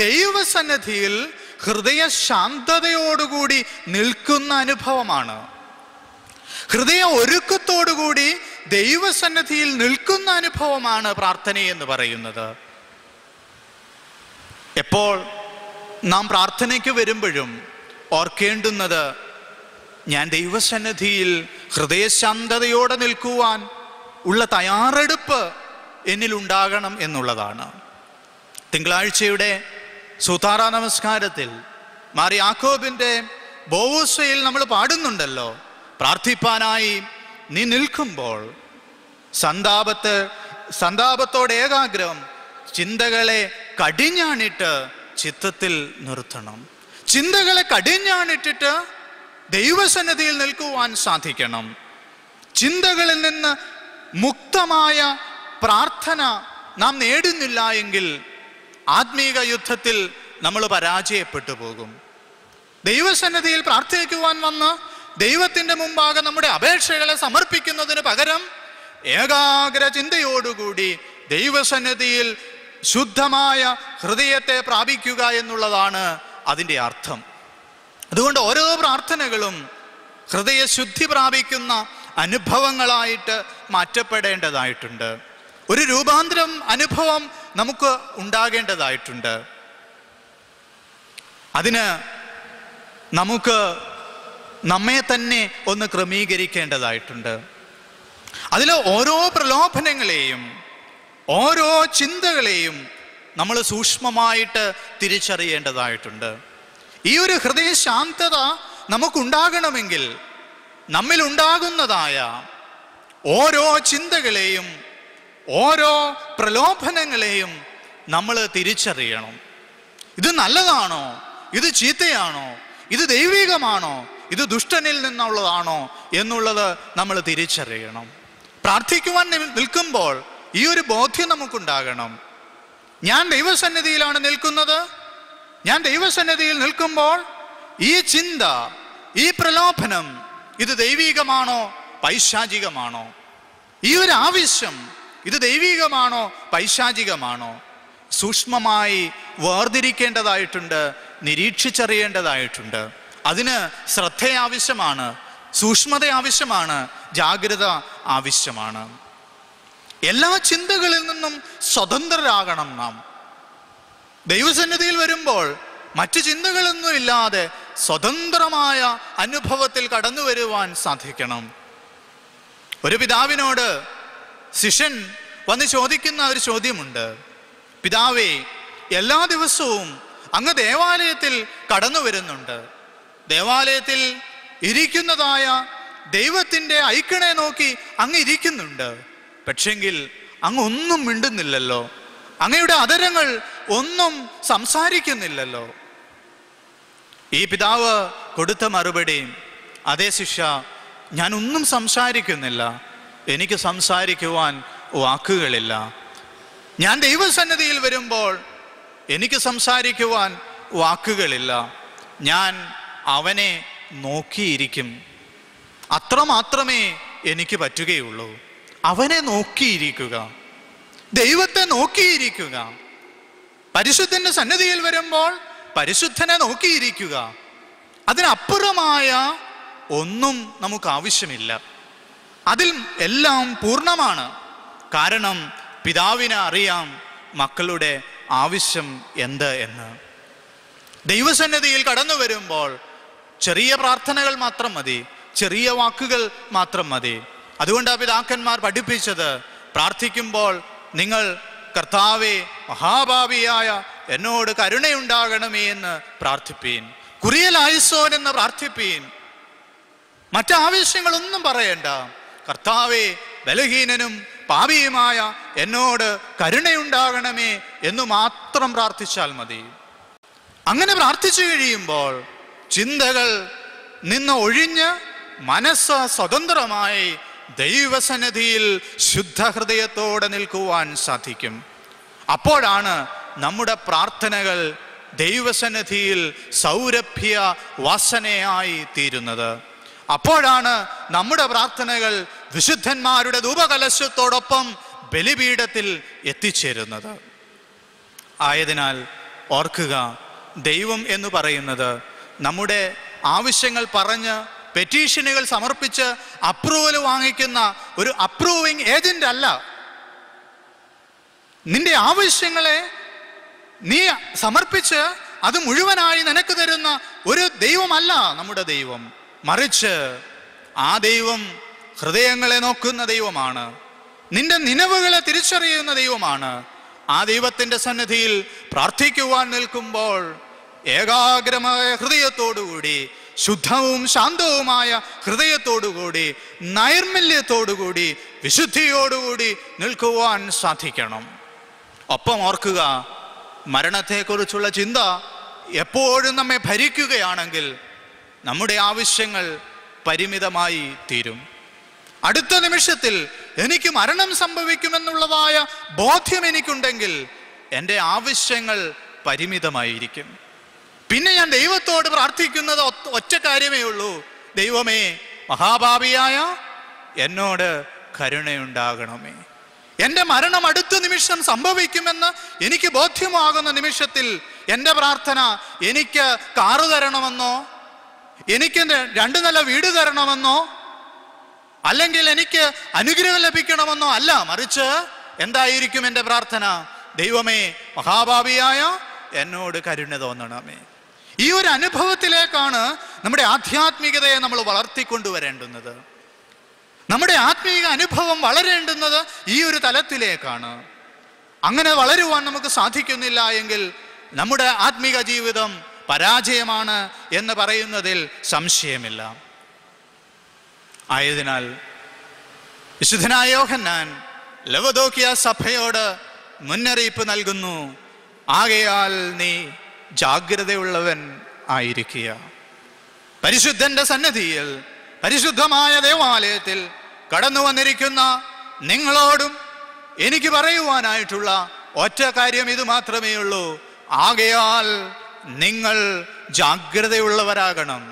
[SPEAKER 1] ദൈവസന്നിധിയിൽ ഹൃദയ ശാന്തതയോടുകൂടി നിൽക്കുന്ന അനുഭവമാണ്. ഹൃദയ ഒരുക്കത്തോടുകൂടി ദൈവസന്നിധിയിൽ നിൽക്കുന്ന അനുഭവമാണ് പ്രാർത്ഥന എന്ന് പറയുന്നത്. എപ്പോൾ നാം പ്രാർത്ഥനയ്ക്ക് വരുമ്പോഴും ഓർക്കേണ്ടുന്നത്, ഞാൻ ദൈവസന്നിധിയിൽ ഹൃദയശാന്തതയോടെ നിൽക്കുവാൻ ഉള്ള തയ്യാറെടുപ്പ് എന്നിലുണ്ടാകണം എന്നുള്ളതാണ്. തിങ്കളാഴ്ചയുടെ സുതാറ നമസ്കാരത്തിൽ മാർ യാക്കോബിൻ്റെ ബോവോസയിൽ നമ്മൾ പാടുന്നുണ്ടല്ലോ, പ്രാർത്ഥിപ്പാനായി നീ നിൽക്കുമ്പോൾ സന്താപത്തോടെ ഏകാഗ്രം ചിന്തകളെ കടിഞ്ഞാണിട്ട് ചിത്തത്തിൽ നിർത്തണം. ചിന്തകളെ കടിഞ്ഞാണിട്ടിട്ട് ദൈവസന്നിധിയിൽ നിൽക്കുവാൻ സാധിക്കണം. ചിന്തകളിൽ നിന്ന് മുക്തമായ പ്രാർത്ഥന നാം നേടുന്നില്ല എങ്കിൽ ആത്മീക യുദ്ധത്തിൽ നമ്മൾ പരാജയപ്പെട്ടു പോകും. ദൈവസന്നിധിയിൽ പ്രാർത്ഥിക്കുവാൻ വന്ന് ദൈവത്തിൻ്റെ മുമ്പാകെ നമ്മുടെ അപേക്ഷകളെ സമർപ്പിക്കുന്നതിന് പകരം ഏകാഗ്ര ചിന്തയോടുകൂടി ദൈവസന്നിധിയിൽ ശുദ്ധമായ ഹൃദയത്തെ പ്രാപിക്കുക എന്നുള്ളതാണ് അതിൻ്റെ അർത്ഥം. അതുകൊണ്ട് ഓരോ പ്രാർത്ഥനകളും ഹൃദയശുദ്ധി പ്രാപിക്കുന്ന അനുഭവങ്ങളായിട്ട് മാറ്റപ്പെടേണ്ടതായിട്ടുണ്ട്. ഒരു രൂപാന്തരം അനുഭവം നമുക്ക് ഉണ്ടാകേണ്ടതായിട്ടുണ്ട്. അതിന് നമുക്ക് നമ്മെ തന്നെ ഒന്ന് ക്രമീകരിക്കേണ്ടതായിട്ടുണ്ട്. അതിൽ ഓരോ പ്രലോഭനങ്ങളെയും ഓരോ ചിന്തകളെയും നമ്മൾ സൂക്ഷ്മമായിട്ട് തിരിച്ചറിയേണ്ടതായിട്ടുണ്ട്. ഈ ഒരു ഹൃദയ ശാന്തത നമുക്കുണ്ടാകണമെങ്കിൽ നമ്മിലുണ്ടാകുന്നതായ ഓരോ ചിന്തകളെയും ഓരോ പ്രലോഭനങ്ങളെയും നമ്മൾ തിരിച്ചറിയണം. ഇത് നല്ലതാണോ, ഇത് ചീത്തയാണോ, ഇത് ദൈവികമാണോ, ഇത് ദുഷ്ടനിൽ നിന്നുള്ളതാണോ എന്നുള്ളത് നമ്മൾ തിരിച്ചറിയണം. പ്രാർത്ഥിക്കുവാൻ നിൽക്കുമ്പോൾ ഈ ഒരു ബോധ്യം നമുക്കുണ്ടാകണം. ഞാൻ ദൈവസന്നിധിയിലാണ് നിൽക്കുന്നത്. ഞാൻ ദൈവസന്നിധിയിൽ നിൽക്കുമ്പോൾ ഈ ചിന്ത, ഈ പ്രലോഭനം ഇത് ദൈവികമാണോ പൈശാചികമാണോ? ഈ ഒരു ആവശ്യം ഇത് ദൈവികമാണോ പൈശാചികമാണോ? സൂക്ഷ്മമായി വേർതിരിക്കേണ്ടതായിട്ടുണ്ട്, നിരീക്ഷിച്ചറിയേണ്ടതായിട്ടുണ്ട്. അതിന് ശ്രദ്ധ ആവശ്യമാണ്, സൂക്ഷ്മത ആവശ്യമാണ്, ജാഗ്രത ആവശ്യമാണ്. എല്ലാ ചിന്തകളിൽ നിന്നും സ്വതന്ത്രരാകണം നാം. ദൈവസന്നിധിയിൽ വരുമ്പോൾ മറ്റു ചിന്തകളൊന്നും ഇല്ലാതെ സ്വതന്ത്രമായ അനുഭവത്തിൽ കടന്നു വരുവാൻ സാധിക്കണം. ഒരു പിതാവിനോട് ശിഷ്യൻ വന്ന് ചോദിക്കുന്ന ഒരു ചോദ്യമുണ്ട്. പിതാവേ, എല്ലാ ദിവസവും അങ്ങ് ദേവാലയത്തിൽ കടന്നു വരുന്നുണ്ട്. ദേവാലയത്തിൽ ഇരിക്കുന്നതായ ദൈവത്തിൻ്റെ ഐക്കണെ നോക്കി അങ്ങ് ഇരിക്കുന്നുണ്ട്. പക്ഷെങ്കിൽ അങ്ങ് ഒന്നും മിണ്ടുന്നില്ലല്ലോ, അങ്ങയുടെ അധരങ്ങൾ ഒന്നും സംസാരിക്കുന്നില്ലല്ലോ. ഈ പിതാവ് കൊടുത്ത മറുപടി, അതേ ശിഷ്യ, ഞാനൊന്നും സംസാരിക്കുന്നില്ല, എനിക്ക് സംസാരിക്കുവാൻ വാക്കുകളില്ല. ഞാൻ ദൈവസന്നിധിയിൽ വരുമ്പോൾ എനിക്ക് സംസാരിക്കുവാൻ വാക്കുകളില്ല. ഞാൻ അവനെ നോക്കിയിരിക്കും. അത്രമാത്രമേ എനിക്ക് പറ്റുകയുള്ളൂ. അവനെ നോക്കിയിരിക്കുക, ദൈവത്തെ നോക്കിയിരിക്കുക. പരിശുദ്ധന്റെ സന്നിധിയിൽ വരുമ്പോൾ പരിശുദ്ധനെ നോക്കിയിരിക്കുക. അതിനപ്പുറമായ ഒന്നും നമുക്ക് ആവശ്യമില്ല. അതിൽ എല്ലാം പൂർണ്ണമാണ്. കാരണം പിതാവിന് അറിയാം മക്കളുടെ ആവശ്യം എന്ത് എന്ന്. ദൈവസന്നിധിയിൽ കടന്നു വരുമ്പോൾ ചെറിയ പ്രാർത്ഥനകൾ മാത്രം മതി, ചെറിയ വാക്കുകൾ മാത്രം മതി. അതുകൊണ്ടാണ് പിതാക്കന്മാർ പഠിപ്പിച്ചത്, പ്രാർത്ഥിക്കുമ്പോൾ നിങ്ങൾ കർത്താവേ, മഹാഭാവിയായ എന്നോട് കരുണയുണ്ടാകണമേ എന്ന് പ്രാർത്ഥിപ്പീൻ. കുറിയലായിസോൻ എന്ന് പ്രാർത്ഥിപ്പീൻ. മറ്റാവശ്യങ്ങളൊന്നും പറയണ്ട. കർത്താവേ, ബലഹീനനും പാപിയുമായ എന്നോട് കരുണയുണ്ടാകണമേ എന്ന് മാത്രം പ്രാർത്ഥിച്ചാൽ മതി. അങ്ങനെ പ്രാർത്ഥിച്ചു കഴിയുമ്പോൾ ചിന്തകൾ നിന്ന് ഒഴിഞ്ഞ് മനസ്സ് സ്വതന്ത്രമായി ദൈവസന്നിധിയിൽ ശുദ്ധഹൃദയത്തോടെ നിൽക്കുവാൻ സാധിക്കും. അപ്പോഴാണ് നമ്മുടെ പ്രാർത്ഥനകൾ ദൈവസന്നിധിയിൽ സൗരഭ്യ വാസനയായി തീരുന്നത്. അപ്പോഴാണ് നമ്മുടെ പ്രാർത്ഥനകൾ വിശുദ്ധന്മാരുടെ ധൂപകലശത്തോടൊപ്പം ബലിപീഠത്തിൽ എത്തിച്ചേരുന്നത്. ആയതിനാൽ ഓർക്കുക, ദൈവം എന്ന് പറയുന്നത് നമ്മുടെ ആവശ്യങ്ങൾ പറഞ്ഞ് പെറ്റീഷനുകൾ സമർപ്പിച്ച് അപ്രൂവൽ വാങ്ങിക്കുന്ന ഒരു അപ്രൂവിങ് ഏജന്റ് അല്ല. നിന്റെ ആവശ്യങ്ങളെ നീ സമർപ്പിച്ച് അത് മുഴുവനായി നിനക്ക് തരുന്ന ഒരു ദൈവമല്ല നമ്മുടെ ദൈവം. മറിച്ച് ആ ദൈവം ഹൃദയങ്ങളെ നോക്കുന്ന ദൈവമാണ്, നിന്റെ നിലവുകളെ തിരിച്ചറിയുന്ന ദൈവമാണ്. ആ ദൈവത്തിൻ്റെ സന്നിധിയിൽ പ്രാർത്ഥിക്കുവാൻ നിൽക്കുമ്പോൾ ഏകാഗ്രമായ ഹൃദയത്തോടുകൂടി ശുദ്ധവും ശാന്തവുമായ ഹൃദയത്തോടുകൂടി, നൈർമല്യത്തോടുകൂടി, വിശുദ്ധിയോടുകൂടി നിൽക്കുവാൻ സാധിക്കണം. ഒപ്പം ഓർക്കുക, മരണത്തെക്കുറിച്ചുള്ള ചിന്ത എപ്പോഴും നമ്മെ ഭരിക്കുകയാണെങ്കിൽ നമ്മുടെ ആവശ്യങ്ങൾ പരിമിതമായി തീരും. അടുത്ത നിമിഷത്തിൽ എനിക്ക് മരണം സംഭവിക്കുമെന്നുള്ളതായ ബോധ്യം എനിക്കുണ്ടെങ്കിൽ എൻ്റെ ആവശ്യങ്ങൾ പരിമിതമായിരിക്കും. പിന്നെ ഞാൻ ദൈവത്തോട് പ്രാർത്ഥിക്കുന്നത് ഒറ്റ കാര്യമേ ഉള്ളൂ: ദൈവമേ, മഹാപാപിയായ എന്നോട് കരുണയുണ്ടാകണമേ. എൻ്റെ മരണം അടുത്ത നിമിഷം സംഭവിക്കുമെന്ന് എനിക്ക് ബോധ്യമാകുന്ന നിമിഷത്തിൽ എൻ്റെ പ്രാർത്ഥന എനിക്ക് കാറ് തരണമെന്നോ, എനിക്ക് 2 നില വീട് തരണമെന്നോ, അല്ലെങ്കിൽ എനിക്ക് അനുഗ്രഹം ലഭിക്കണമെന്നോ അല്ല. മറിച്ച് എന്തായിരിക്കും എൻ്റെ പ്രാർത്ഥന? ദൈവമേ, മഹാപാപിയായ എന്നോട് കരുണ തോന്നണമേ. ഈ ഒരു അനുഭവത്തിലേക്കാണ് നമ്മുടെ ആധ്യാത്മികതയെ നമ്മൾ വളർത്തിക്കൊണ്ടുവരേണ്ടുന്നത്. നമ്മുടെ ആത്മീക അനുഭവം വളരേണ്ടുന്നത് ഈ ഒരു തലത്തിലേക്കാണ്. അങ്ങനെ വളരുവാൻ നമുക്ക് സാധിക്കുന്നില്ല എങ്കിൽ നമ്മുടെ ആത്മീക ജീവിതം പരാജയമാണ് എന്ന് പറയുന്നതിൽ സംശയമില്ല. ആയതിനാൽ വിശുദ്ധനായ യോഹന്നാൻ ലവദോക്കിയ സഭയോട് മുന്നറിയിപ്പ് നൽകുന്നു: ആകയാൽ നീ ജാഗ്രതയുള്ളവൻ ആയിരിക്കുക. പരിശുദ്ധന്റെ സന്നിധിയിൽ, പരിശുദ്ധമായ ദേവാലയത്തിൽ കടന്നു വന്നിരിക്കുന്ന നിങ്ങളോടും എനിക്ക് പറയുവാനായിട്ടുള്ള ഒറ്റ കാര്യം ഇത് മാത്രമേ ഉള്ളൂ: ആകയാൽ നിങ്ങൾ ജാഗ്രതയുള്ളവരാകണം.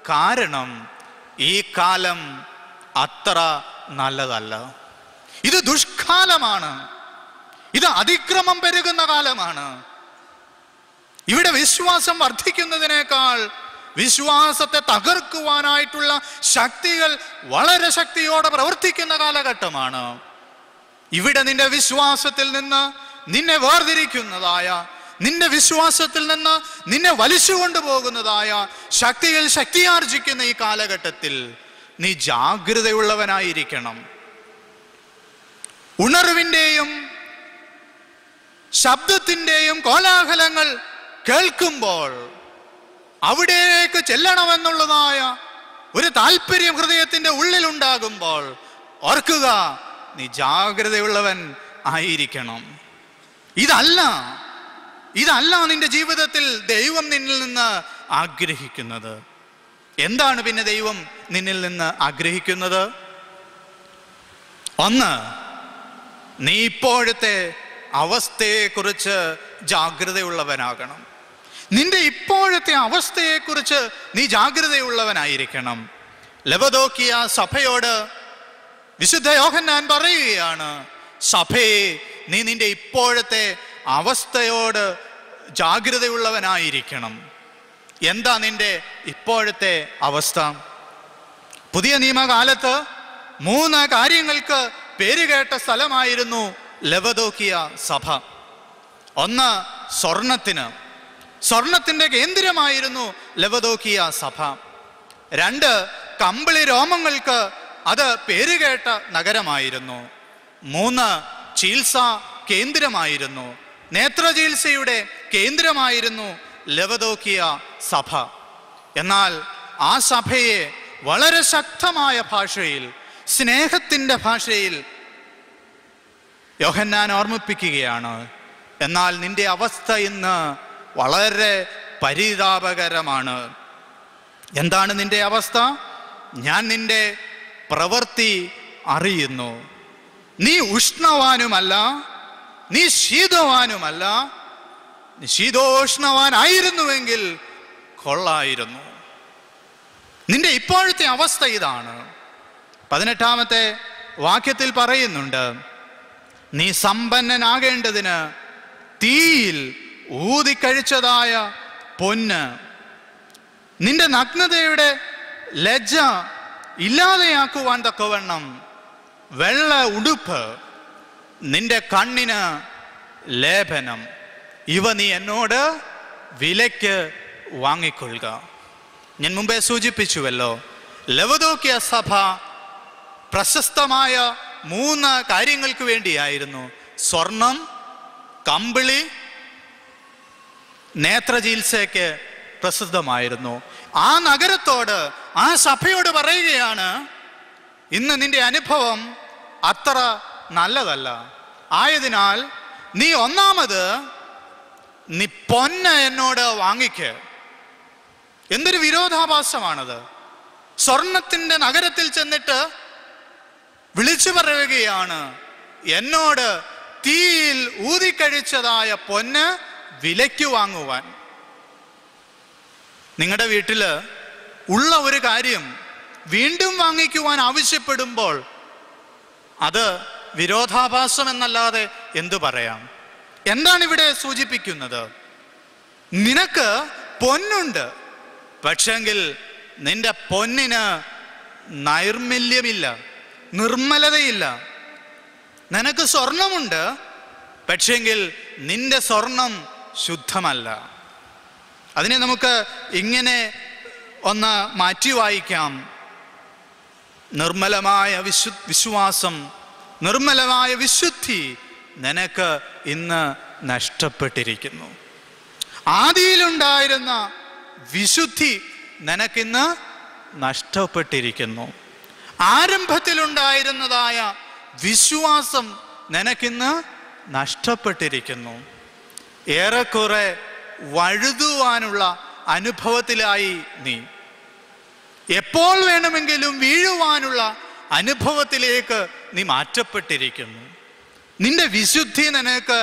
[SPEAKER 1] കാരണം ഈ കാലം അത്ര നല്ലതല്ല. ഇത് ദുഷ്കാലമാണ്. ഇത് അതിക്രമം പെരുകുന്ന കാലമാണ്. ഇവിടെ വിശ്വാസം വർദ്ധിക്കുന്നതിനേക്കാൾ വിശ്വാസത്തെ തകർക്കുവാനായിട്ടുള്ള ശക്തികൾ വളരെ ശക്തിയോടെ പ്രവർത്തിക്കുന്ന കാലഘട്ടമാണ്. ഇവിടെ നിന്റെ വിശ്വാസത്തിൽ നിന്ന് നിന്നെ വേർതിരിക്കുന്നതായ, നിന്റെ വിശ്വാസത്തിൽ നിന്ന് നിന്നെ വലിച്ചുകൊണ്ടു പോകുന്നതായ ശക്തികൾ ശക്തിയാർജിക്കുന്ന ഈ കാലഘട്ടത്തിൽ നീ ജാഗ്രതയുള്ളവനായിരിക്കണം. ഉണർവിൻ്റെയും ശബ്ദത്തിൻ്റെയും കോലാഹലങ്ങൾ കേൾക്കുമ്പോൾ അവിടേക്ക് ചെല്ലണമെന്നുള്ളതായ ഒരു താല്പര്യം ഹൃദയത്തിൻ്റെ ഉള്ളിലുണ്ടാകുമ്പോൾ ഓർക്കുക, നീ ജാഗ്രതയുള്ളവൻ ആയിരിക്കണം. ഇതല്ല നിന്റെ ജീവിതത്തിൽ ദൈവം നിന്നിൽ നിന്ന് ആഗ്രഹിക്കുന്നത്. എന്താണ് പിന്നെ ദൈവം നിന്നിൽ നിന്ന് ആഗ്രഹിക്കുന്നത്? ഒന്ന്, നീ ഇപ്പോഴത്തെ അവസ്ഥയെക്കുറിച്ച് ജാഗ്രതയുള്ളവനാകണം. നിന്റെ ഇപ്പോഴത്തെ അവസ്ഥയെക്കുറിച്ച് നീ ജാഗ്രതയുള്ളവനായിരിക്കണം. ലവദോക്കിയ സഭയോട് വിശുദ്ധ യോഹന്നാൻ പറയുകയാണ്: സഭയെ, നീ നിന്റെ ഇപ്പോഴത്തെ അവസ്ഥയോട് ജാഗ്രതയുള്ളവനായിരിക്കണം. എന്താ നിന്റെ ഇപ്പോഴത്തെ അവസ്ഥ? പുതിയ നിയമകാലത്ത് 3 കാര്യങ്ങൾക്ക് പേരുകേട്ട സ്ഥലമായിരുന്നു ലവദോക്കിയ സഭ. ഒന്ന്, സ്വർണത്തിൻ്റെ കേന്ദ്രമായിരുന്നു ലവദോക്കിയ സഭ. 2, കമ്പിളി രോമങ്ങൾക്ക് അത് പേരുകേട്ട നഗരമായിരുന്നു. 3, ചികിത്സ കേന്ദ്രമായിരുന്നു. നേത്രചികിത്സയുടെ കേന്ദ്രമായിരുന്നു ലവദോക്കിയ സഭ. എന്നാൽ ആ സഭയെ വളരെ ശക്തമായ ഭാഷയിൽ, സ്നേഹത്തിൻ്റെ ഭാഷയിൽ യോഹന്നാൻ ഓർമ്മിപ്പിക്കുകയാണ്: എന്നാൽ നിന്റെ അവസ്ഥ ഇന്ന് വളരെ പരിതാപകരമാണ്. എന്താണ് നിന്റെ അവസ്ഥ? ഞാൻ നിന്റെ പ്രവൃത്തി അറിയുന്നു. നീ ഉഷ്ണവാനുമല്ല, നീ ശീതവാനുമല്ല. നീ ശീതോഷ്ണവാനായിരുന്നുവെങ്കിൽ കൊള്ളായിരുന്നു. നിന്റെ ഇപ്പോഴത്തെ അവസ്ഥ ഇതാണ്. 18-ാമത്തെ വാക്യത്തിൽ പറയുന്നുണ്ട്: നീ സമ്പന്നനാകേണ്ടതിന് തീയിൽ ഊതിക്കഴിച്ചതായ പൊന്ന്, നിന്റെ നഗ്നതയുടെ ലജ്ജ ഇല്ലാതെയാക്കുവാൻ തക്കവണ്ണം വെള്ള ഉടുപ്പ്, നിന്റെ കണ്ണിന് ലേപനം, ഇവ നീ എന്നോട് വിലയ്ക്ക് വാങ്ങിക്കൊള്ളുക. ഞാൻ മുമ്പേ സൂചിപ്പിച്ചുവല്ലോ, ലവദോക്കിയ സഭ പ്രശസ്തമായ 3 കാര്യങ്ങൾക്ക് വേണ്ടിയായിരുന്നു: സ്വർണം, കമ്പിളി, നേത്രചികിത്സയ്ക്ക് പ്രസിദ്ധമായിരുന്നു. ആ നഗരത്തോട്, ആ സഭയോട് പറയുകയാണ്, ഇന്ന് നിന്റെ അനുഭവം അത്ര നല്ലതല്ല. ആയതിനാൽ നീ ഒന്നാമത് നീ പൊന്ന് എന്നോട് വാങ്ങിക്ക്. എന്തൊരു വിരോധാഭാസമാണത്! സ്വർണത്തിൻ്റെ നഗരത്തിൽ ചെന്നിട്ട് വിളിച്ചു പറയുകയാണ്, എന്നോട് തീയിൽ ഊതിക്കഴിച്ചതായ പൊന്ന് വിലയ്ക്ക് വാങ്ങുവാൻ. നിങ്ങളുടെ വീട്ടിൽ ഉള്ള ഒരു കാര്യം വീണ്ടും വാങ്ങിക്കുവാൻ ആവശ്യപ്പെടുമ്പോൾ അത് വിരോധാഭാസം എന്നല്ലാതെ എന്തു പറയാം? എന്താണ് ഇവിടെ സൂചിപ്പിക്കുന്നത്? നിനക്ക് പൊന്നുണ്ട്, പക്ഷെങ്കിൽ നിന്റെ പൊന്നിന് നൈർമല്യമില്ല, നിർമ്മലതയില്ല. നിനക്ക് സ്വർണമുണ്ട്, പക്ഷെങ്കിൽ നിന്റെ സ്വർണം ശുദ്ധമല്ല. അതിനെ നമുക്ക് ഇങ്ങനെ ഒന്ന് മാറ്റി വായിക്കാം. നിർമ്മലമായ വിശ്വാസം, നിർമ്മലമായ വിശുദ്ധി നിനക്ക് ഇന്ന് നഷ്ടപ്പെട്ടിരിക്കുന്നു. ആദിയിലുണ്ടായിരുന്ന വിശുദ്ധി നിനക്കിന്ന് നഷ്ടപ്പെട്ടിരിക്കുന്നു. ആരംഭത്തിലുണ്ടായിരുന്നതായ വിശ്വാസം നിനക്കിന്ന് നഷ്ടപ്പെട്ടിരിക്കുന്നു. ഏറെക്കുറെ വഴുതുവാനുള്ള അനുഭവത്തിലായി നീ. എപ്പോൾ വേണമെങ്കിലും വീഴുവാനുള്ള അനുഭവത്തിലേക്ക് നീ മാറ്റപ്പെട്ടിരിക്കുന്നു. നിന്റെ വിശുദ്ധി നിനക്ക്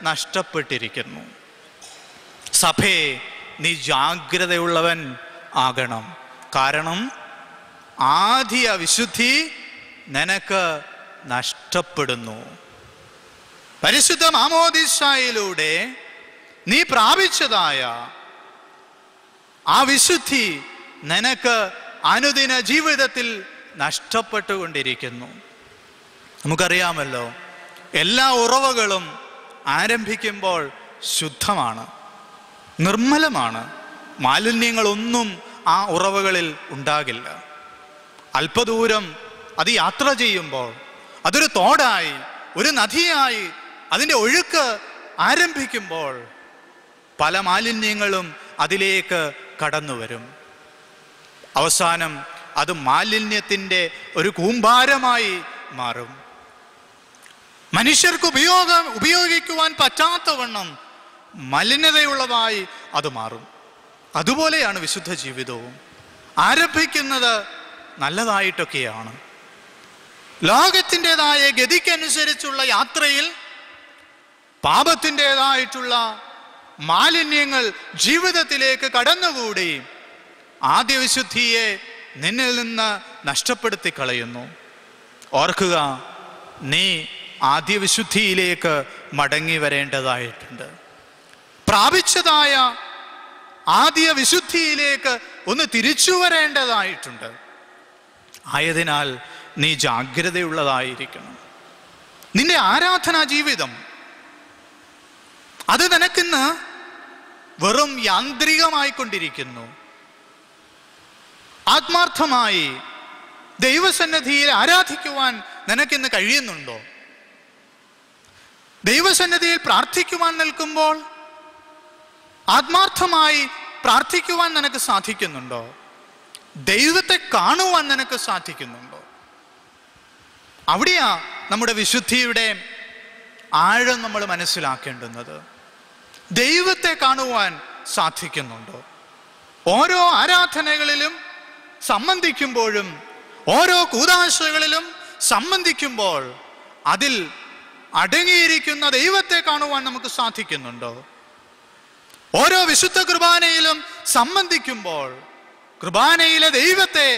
[SPEAKER 1] നഷ്ടപ്പെട്ടിരിക്കുന്നു. സഭയെ നീ ജാഗ്രതയുള്ളവൻ ആകണം. കാരണം ആദ്യ വിശുദ്ധി നിനക്ക് നഷ്ടപ്പെടുന്നു. പരിശുദ്ധ മാമോദീസായിലൂടെ നീ പ്രാപിച്ചതായ ആ വിശുദ്ധി നിനക്ക് അനുദിന ജീവിതത്തിൽ നഷ്ടപ്പെട്ടുകൊണ്ടിരിക്കുന്നു. നമുക്കറിയാമല്ലോ, എല്ലാ ഉറവകളും ആരംഭിക്കുമ്പോൾ ശുദ്ധമാണ്, നിർമ്മലമാണ്. മാലിന്യങ്ങളൊന്നും ആ ഉറവകളിൽ ഉണ്ടാകില്ല. അല്പദൂരം അത് യാത്ര ചെയ്യുമ്പോൾ അതൊരു തോടായി, ഒരു നദിയായി അതിൻ്റെ ഒഴുക്ക് ആരംഭിക്കുമ്പോൾ പല മാലിന്യങ്ങളും അതിലേക്ക് കടന്നു വരും. അവസാനം അത് മാലിന്യത്തിൻ്റെ ഒരു കൂമ്പാരമായി മാറും. മനുഷ്യർക്ക് ഉപയോഗിക്കുവാൻ പറ്റാത്തവണ്ണം മലിനതയുള്ളതായി അത് മാറും. അതുപോലെയാണ് വിശുദ്ധ ജീവിതവും. ആരംഭിക്കുന്നത് നല്ലതായിട്ടൊക്കെയാണ്. ലോകത്തിൻ്റെതായ ഗതിക്കനുസരിച്ചുള്ള യാത്രയിൽ പാപത്തിൻ്റെതായിട്ടുള്ള മാലിന്യങ്ങൾ ജീവിതത്തിലേക്ക് കടന്നുകൂടി ആദ്യ വിശുദ്ധിയെ നിന്നിൽ നിന്ന് നഷ്ടപ്പെടുത്തി കളയുന്നു. ഓർക്കുക, നീ ആദ്യ വിശുദ്ധിയിലേക്ക് മടങ്ങി വരേണ്ടതായിട്ടുണ്ട്. പ്രാപിച്ചതായ ആദ്യ വിശുദ്ധിയിലേക്ക് ഒന്ന് തിരിച്ചു വരേണ്ടതായിട്ടുണ്ട്. ആയതിനാൽ നീ ജാഗ്രതയുള്ളതായിരിക്കണം. നിന്റെ ആരാധനാ ജീവിതം അത് നിനക്കിന്ന് വെറും യാന്ത്രികമായിക്കൊണ്ടിരിക്കുന്നു. ആത്മാർത്ഥമായി ദൈവസന്നിധിയിൽ ആരാധിക്കുവാൻ നിനക്കിന്ന് കഴിയുന്നുണ്ടോ? ദൈവസന്നിധിയിൽ പ്രാർത്ഥിക്കുവാൻ നിൽക്കുമ്പോൾ ആത്മാർത്ഥമായി പ്രാർത്ഥിക്കുവാൻ നിനക്ക് സാധിക്കുന്നുണ്ടോ? ദൈവത്തെ കാണുവാൻ നിനക്ക് സാധിക്കുന്നുണ്ടോ? അവിടെയാ നമ്മുടെ വിശുദ്ധിയുടെ ആഴം നമ്മൾ മനസ്സിലാക്കേണ്ടുന്നത്. ദൈവത്തെ കാണുവാൻ സാധിക്കുന്നുണ്ടോ? ഓരോ ആരാധനകളിലും സംബന്ധിക്കുമ്പോഴും ഓരോ കൂദാശകളിലും സംബന്ധിക്കുമ്പോൾ അതിൽ അടങ്ങിയിരിക്കുന്ന ദൈവത്തെ കാണുവാൻ നമുക്ക് സാധിക്കുന്നുണ്ടോ? ഓരോ വിശുദ്ധ കുർബാനയിലും സംബന്ധിക്കുമ്പോൾ കുർബാനയിലെ ദൈവത്തെ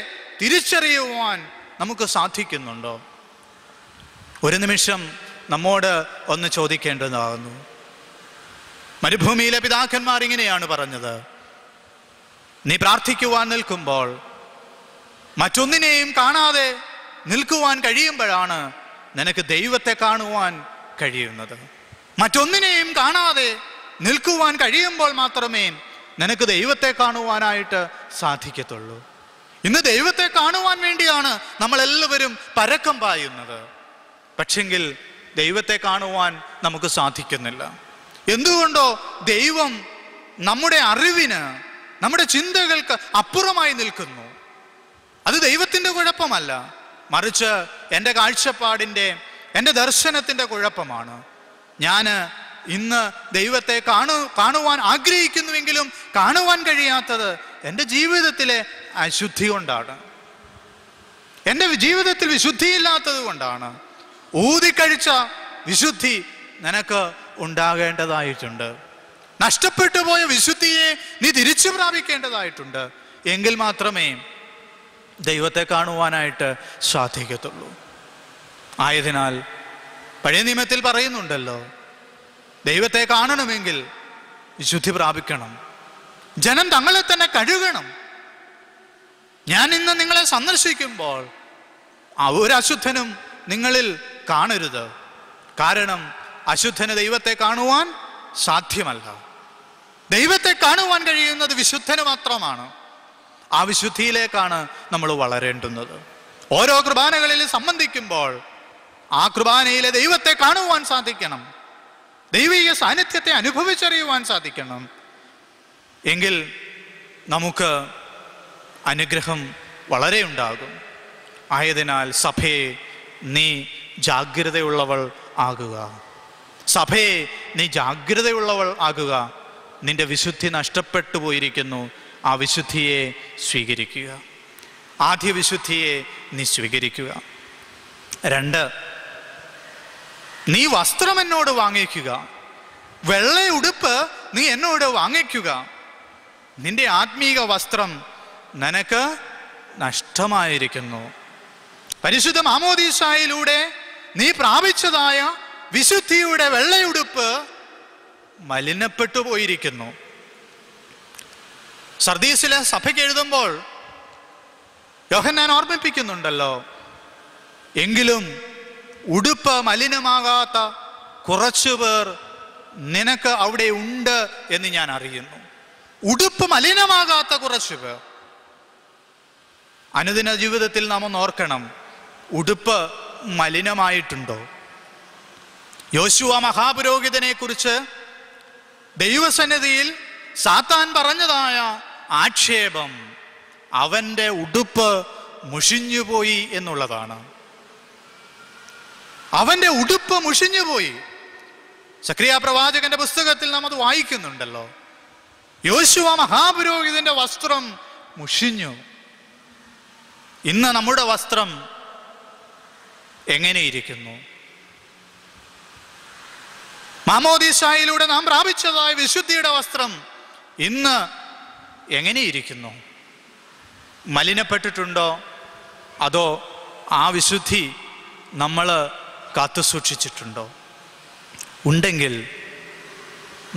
[SPEAKER 1] തിരിച്ചറിയുവാൻ നമുക്ക് സാധിക്കുന്നുണ്ടോ? ഒരു നിമിഷം നമ്മോട് ഒന്ന് ചോദിക്കേണ്ടതാകുന്നു. മരുഭൂമിയിലെ പിതാക്കന്മാർ ഇങ്ങനെയാണ് പറഞ്ഞത്: നീ പ്രാർത്ഥിക്കുവാൻ നിൽക്കുമ്പോൾ മറ്റൊന്നിനെയും കാണാതെ നിൽക്കുവാൻ കഴിയുമ്പോഴാണ് നിനക്ക് ദൈവത്തെ കാണുവാൻ കഴിയുന്നത്. മറ്റൊന്നിനെയും കാണാതെ നിൽക്കുവാൻ കഴിയുമ്പോൾ മാത്രമേ നിനക്ക് ദൈവത്തെ കാണുവാനായിട്ട് സാധിക്കത്തുള്ളൂ. ഇന്ന് ദൈവത്തെ കാണുവാൻ വേണ്ടിയാണ് നമ്മളെല്ലാവരും പരക്കം പായുന്നത്. പക്ഷെങ്കിൽ ദൈവത്തെ കാണുവാൻ നമുക്ക് സാധിക്കുന്നില്ല. എന്തുകൊണ്ടോ? ദൈവം നമ്മുടെ അറിവിന് നമ്മുടെ ചിന്തകൾക്ക് അപ്പുറമായി നിൽക്കുന്നു. അത് ദൈവത്തിൻ്റെ കുഴപ്പമല്ല, മറിച്ച് എൻ്റെ കാഴ്ചപ്പാടിൻ്റെ, എൻ്റെ ദർശനത്തിൻ്റെ കുഴപ്പമാണ്. ഞാൻ ഇന്ന് ദൈവത്തെ കാണുവാൻ ആഗ്രഹിക്കുന്നുവെങ്കിലും കാണുവാൻ കഴിയാത്തത് എൻ്റെ ജീവിതത്തിലെ അശുദ്ധി കൊണ്ടാണ്, എൻ്റെ ജീവിതത്തിൽ വിശുദ്ധിയില്ലാത്തത് കൊണ്ടാണ്. ഊതിക്കഴിച്ച വിശുദ്ധി നിനക്ക് ഉണ്ടാകേണ്ടതായിട്ടുണ്ട്. നഷ്ടപ്പെട്ടു പോയ വിശുദ്ധിയെ നീ തിരിച്ചു പ്രാപിക്കേണ്ടതായിട്ടുണ്ട്. എങ്കിൽ മാത്രമേ ദൈവത്തെ കാണുവാനായിട്ട് സാധിക്കത്തുള്ളൂ. ആയതിനാൽ പഴയ നിയമത്തിൽ പറയുന്നുണ്ടല്ലോ, ദൈവത്തെ കാണണമെങ്കിൽ വിശുദ്ധി പ്രാപിക്കണം, ജനം തങ്ങളെ തന്നെ കഴുകണം. ഞാൻ ഇന്ന് നിങ്ങളെ സന്ദർശിക്കുമ്പോൾ ഒരു അശുദ്ധനും നിങ്ങളിൽ കാണരുത്. കാരണം അശുദ്ധന് ദൈവത്തെ കാണുവാൻ സാധ്യമല്ല. ദൈവത്തെ കാണുവാൻ കഴിയുന്നത് വിശുദ്ധന് മാത്രമാണ്. ആ വിശുദ്ധിയിലേക്കാണ് നമ്മൾ വളരേണ്ടുന്നത്. ഓരോ കുർബാനകളിൽ സംബന്ധിക്കുമ്പോൾ ആ കുർബാനയിലെ ദൈവത്തെ കാണുവാൻ സാധിക്കണം, ദൈവിക സാന്നിധ്യത്തെ അനുഭവിച്ചറിയുവാൻ സാധിക്കണം. എങ്കിൽ നമുക്ക് അനുഗ്രഹം വളരെ ഉണ്ടാകും. ആയതിനാൽ സഭയെ നീ ജാഗ്രതയുള്ളവൾ ആകുക. സഭയെ നീ ജാഗ്രതയുള്ളവൾ ആകുക. നിന്റെ വിശുദ്ധി നഷ്ടപ്പെട്ടു പോയിരിക്കുന്നു. ആ വിശുദ്ധിയെ സ്വീകരിക്കുക. ആദ്യ വിശുദ്ധിയെ നീ സ്വീകരിക്കുക. 2, നീ വസ്ത്രം എന്നോട് വാങ്ങിക്കുക, വെള്ള ഉടുപ്പ് നീ എന്നോട് വാങ്ങിക്കുക. നിന്റെ ആത്മീക വസ്ത്രം നിനക്ക് നഷ്ടമായിരിക്കുന്നു. പരിശുദ്ധ മാമോദീസായിലൂടെ നീ പ്രാപിച്ചതായ വിശുദ്ധിയുടെ വെള്ളയുടുപ്പ് മലിനപ്പെട്ടു പോയിരിക്കുന്നു. സർദീസിലെ സഭയ്ക്ക് എഴുതുമ്പോൾ യോഹന്നാൻ ഓർമ്മിപ്പിക്കുന്നുണ്ടല്ലോ, എങ്കിലും ഉടുപ്പ് മലിനമാകാത്ത കുറച്ചു പേർ നിനക്ക് അവിടെ ഉണ്ട് എന്ന് ഞാൻ അറിയുന്നു. ഉടുപ്പ് മലിനമാകാത്ത കുറച്ചു പേർ. അനുദിന ജീവിതത്തിൽ നാം ഒന്ന് ഓർക്കണം, ഉടുപ്പ് മലിനമായിട്ടുണ്ടോ? യോശുവ മഹാപുരോഹിതനെ കുറിച്ച് ദൈവസന്നിധിയിൽ സാത്താൻ പറഞ്ഞതായ ആക്ഷേപം അവൻ്റെ ഉടുപ്പ് മുഷിഞ്ഞുപോയി എന്നുള്ളതാണ്. അവൻ്റെ ഉടുപ്പ് മുഷിഞ്ഞുപോയി. സക്രിയ പ്രവാചകന്റെ പുസ്തകത്തിൽ നാം അത് വായിക്കുന്നുണ്ടല്ലോ. യോശുവ മഹാപുരോഹിതന്റെ വസ്ത്രം മുഷിഞ്ഞു. ഇന്ന് നമ്മുടെ വസ്ത്രം എങ്ങനെയിരിക്കുന്നു? മാമോദീസായിലൂടെ നാം പ്രാപിച്ചതായ വിശുദ്ധിയുടെ വസ്ത്രം ഇന്ന് എങ്ങനെയിരിക്കുന്നു? മലിനപ്പെട്ടിട്ടുണ്ടോ? അതോ ആ വിശുദ്ധി നമ്മൾ കാത്തു സൂക്ഷിച്ചിട്ടുണ്ടോ? ഉണ്ടെങ്കിൽ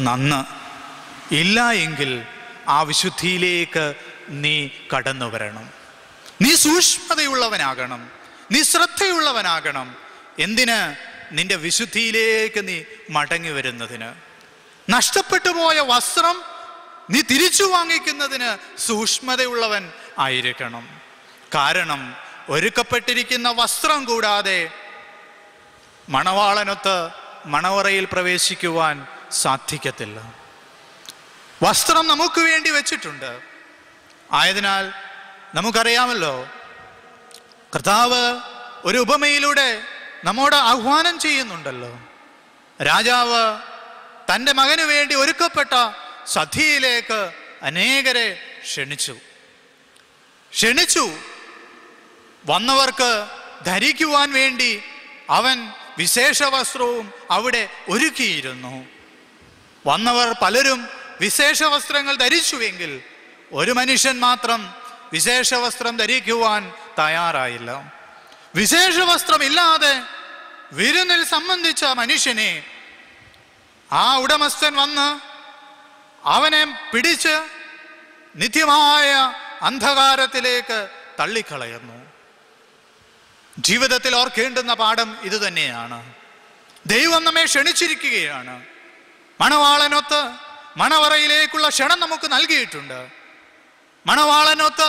[SPEAKER 1] നന്ന്, ഇല്ല എങ്കിൽ ആ വിശുദ്ധിയിലേക്ക് നീ കടന്നു വരണം. നീ സൂക്ഷ്മതയുള്ളവനാകണം, നീ ശ്രദ്ധയുള്ളവനാകണം. എന്തിന്? നിന്റെ വിശുദ്ധിയിലേക്ക് നീ മടങ്ങി വരുന്നതിന്. നഷ്ടപ്പെട്ടു പോയ വസ്ത്രം നീ തിരിച്ചു വാങ്ങിക്കുന്നതിന് സൂക്ഷ്മതയുള്ളവൻ ആയിരിക്കണം. കാരണം ഒരുക്കപ്പെട്ടിരിക്കുന്ന വസ്ത്രം കൂടാതെ മണവാളനൊത്ത് മണവറയിൽ പ്രവേശിക്കുവാൻ സാധിക്കത്തില്ല. വസ്ത്രം നമുക്ക് വേണ്ടി വെച്ചിട്ടുണ്ട്. ആയതിനാൽ നമുക്കറിയാമല്ലോ, കർത്താവ് ഒരു ഉപമയിലൂടെ നമ്മോട് ആഹ്വാനം ചെയ്യുന്നുണ്ടല്ലോ. രാജാവ് തൻ്റെ മകന് വേണ്ടി ഒരുക്കപ്പെട്ട സദ്യയിലേക്ക് അനേകരെ ക്ഷണിച്ചു. വന്നവർക്ക് ധരിക്കുവാൻ വേണ്ടി അവൻ വിശേഷ വസ്ത്രവും അവിടെ ഒരുക്കിയിരുന്നു. വന്നവർ പലരും വിശേഷ വസ്ത്രങ്ങൾ ധരിച്ചുവെങ്കിൽ ഒരു മനുഷ്യൻ മാത്രം വിശേഷ വസ്ത്രം ധരിക്കുവാൻ തയ്യാറായില്ല. വിശേഷ വസ്ത്രമില്ലാതെ വിരുന്നിൽ സംബന്ധിച്ച മനുഷ്യനെ ആ ഉടമസ്ഥൻ വന്ന് അവനെ പിടിച്ച് നിത്യമായ അന്ധകാരത്തിലേക്ക് തള്ളിക്കളയുന്നു. ജീവിതത്തിൽ ഓർക്കേണ്ടുന്ന പാഠം ഇത് തന്നെയാണ്. ദൈവം നമ്മെ ക്ഷണിച്ചിരിക്കുകയാണ്. മണവാളനൊത്ത് മണവറയിലേക്കുള്ള ക്ഷണം നമുക്ക് നൽകിയിട്ടുണ്ട്. മണവാളനൊത്ത്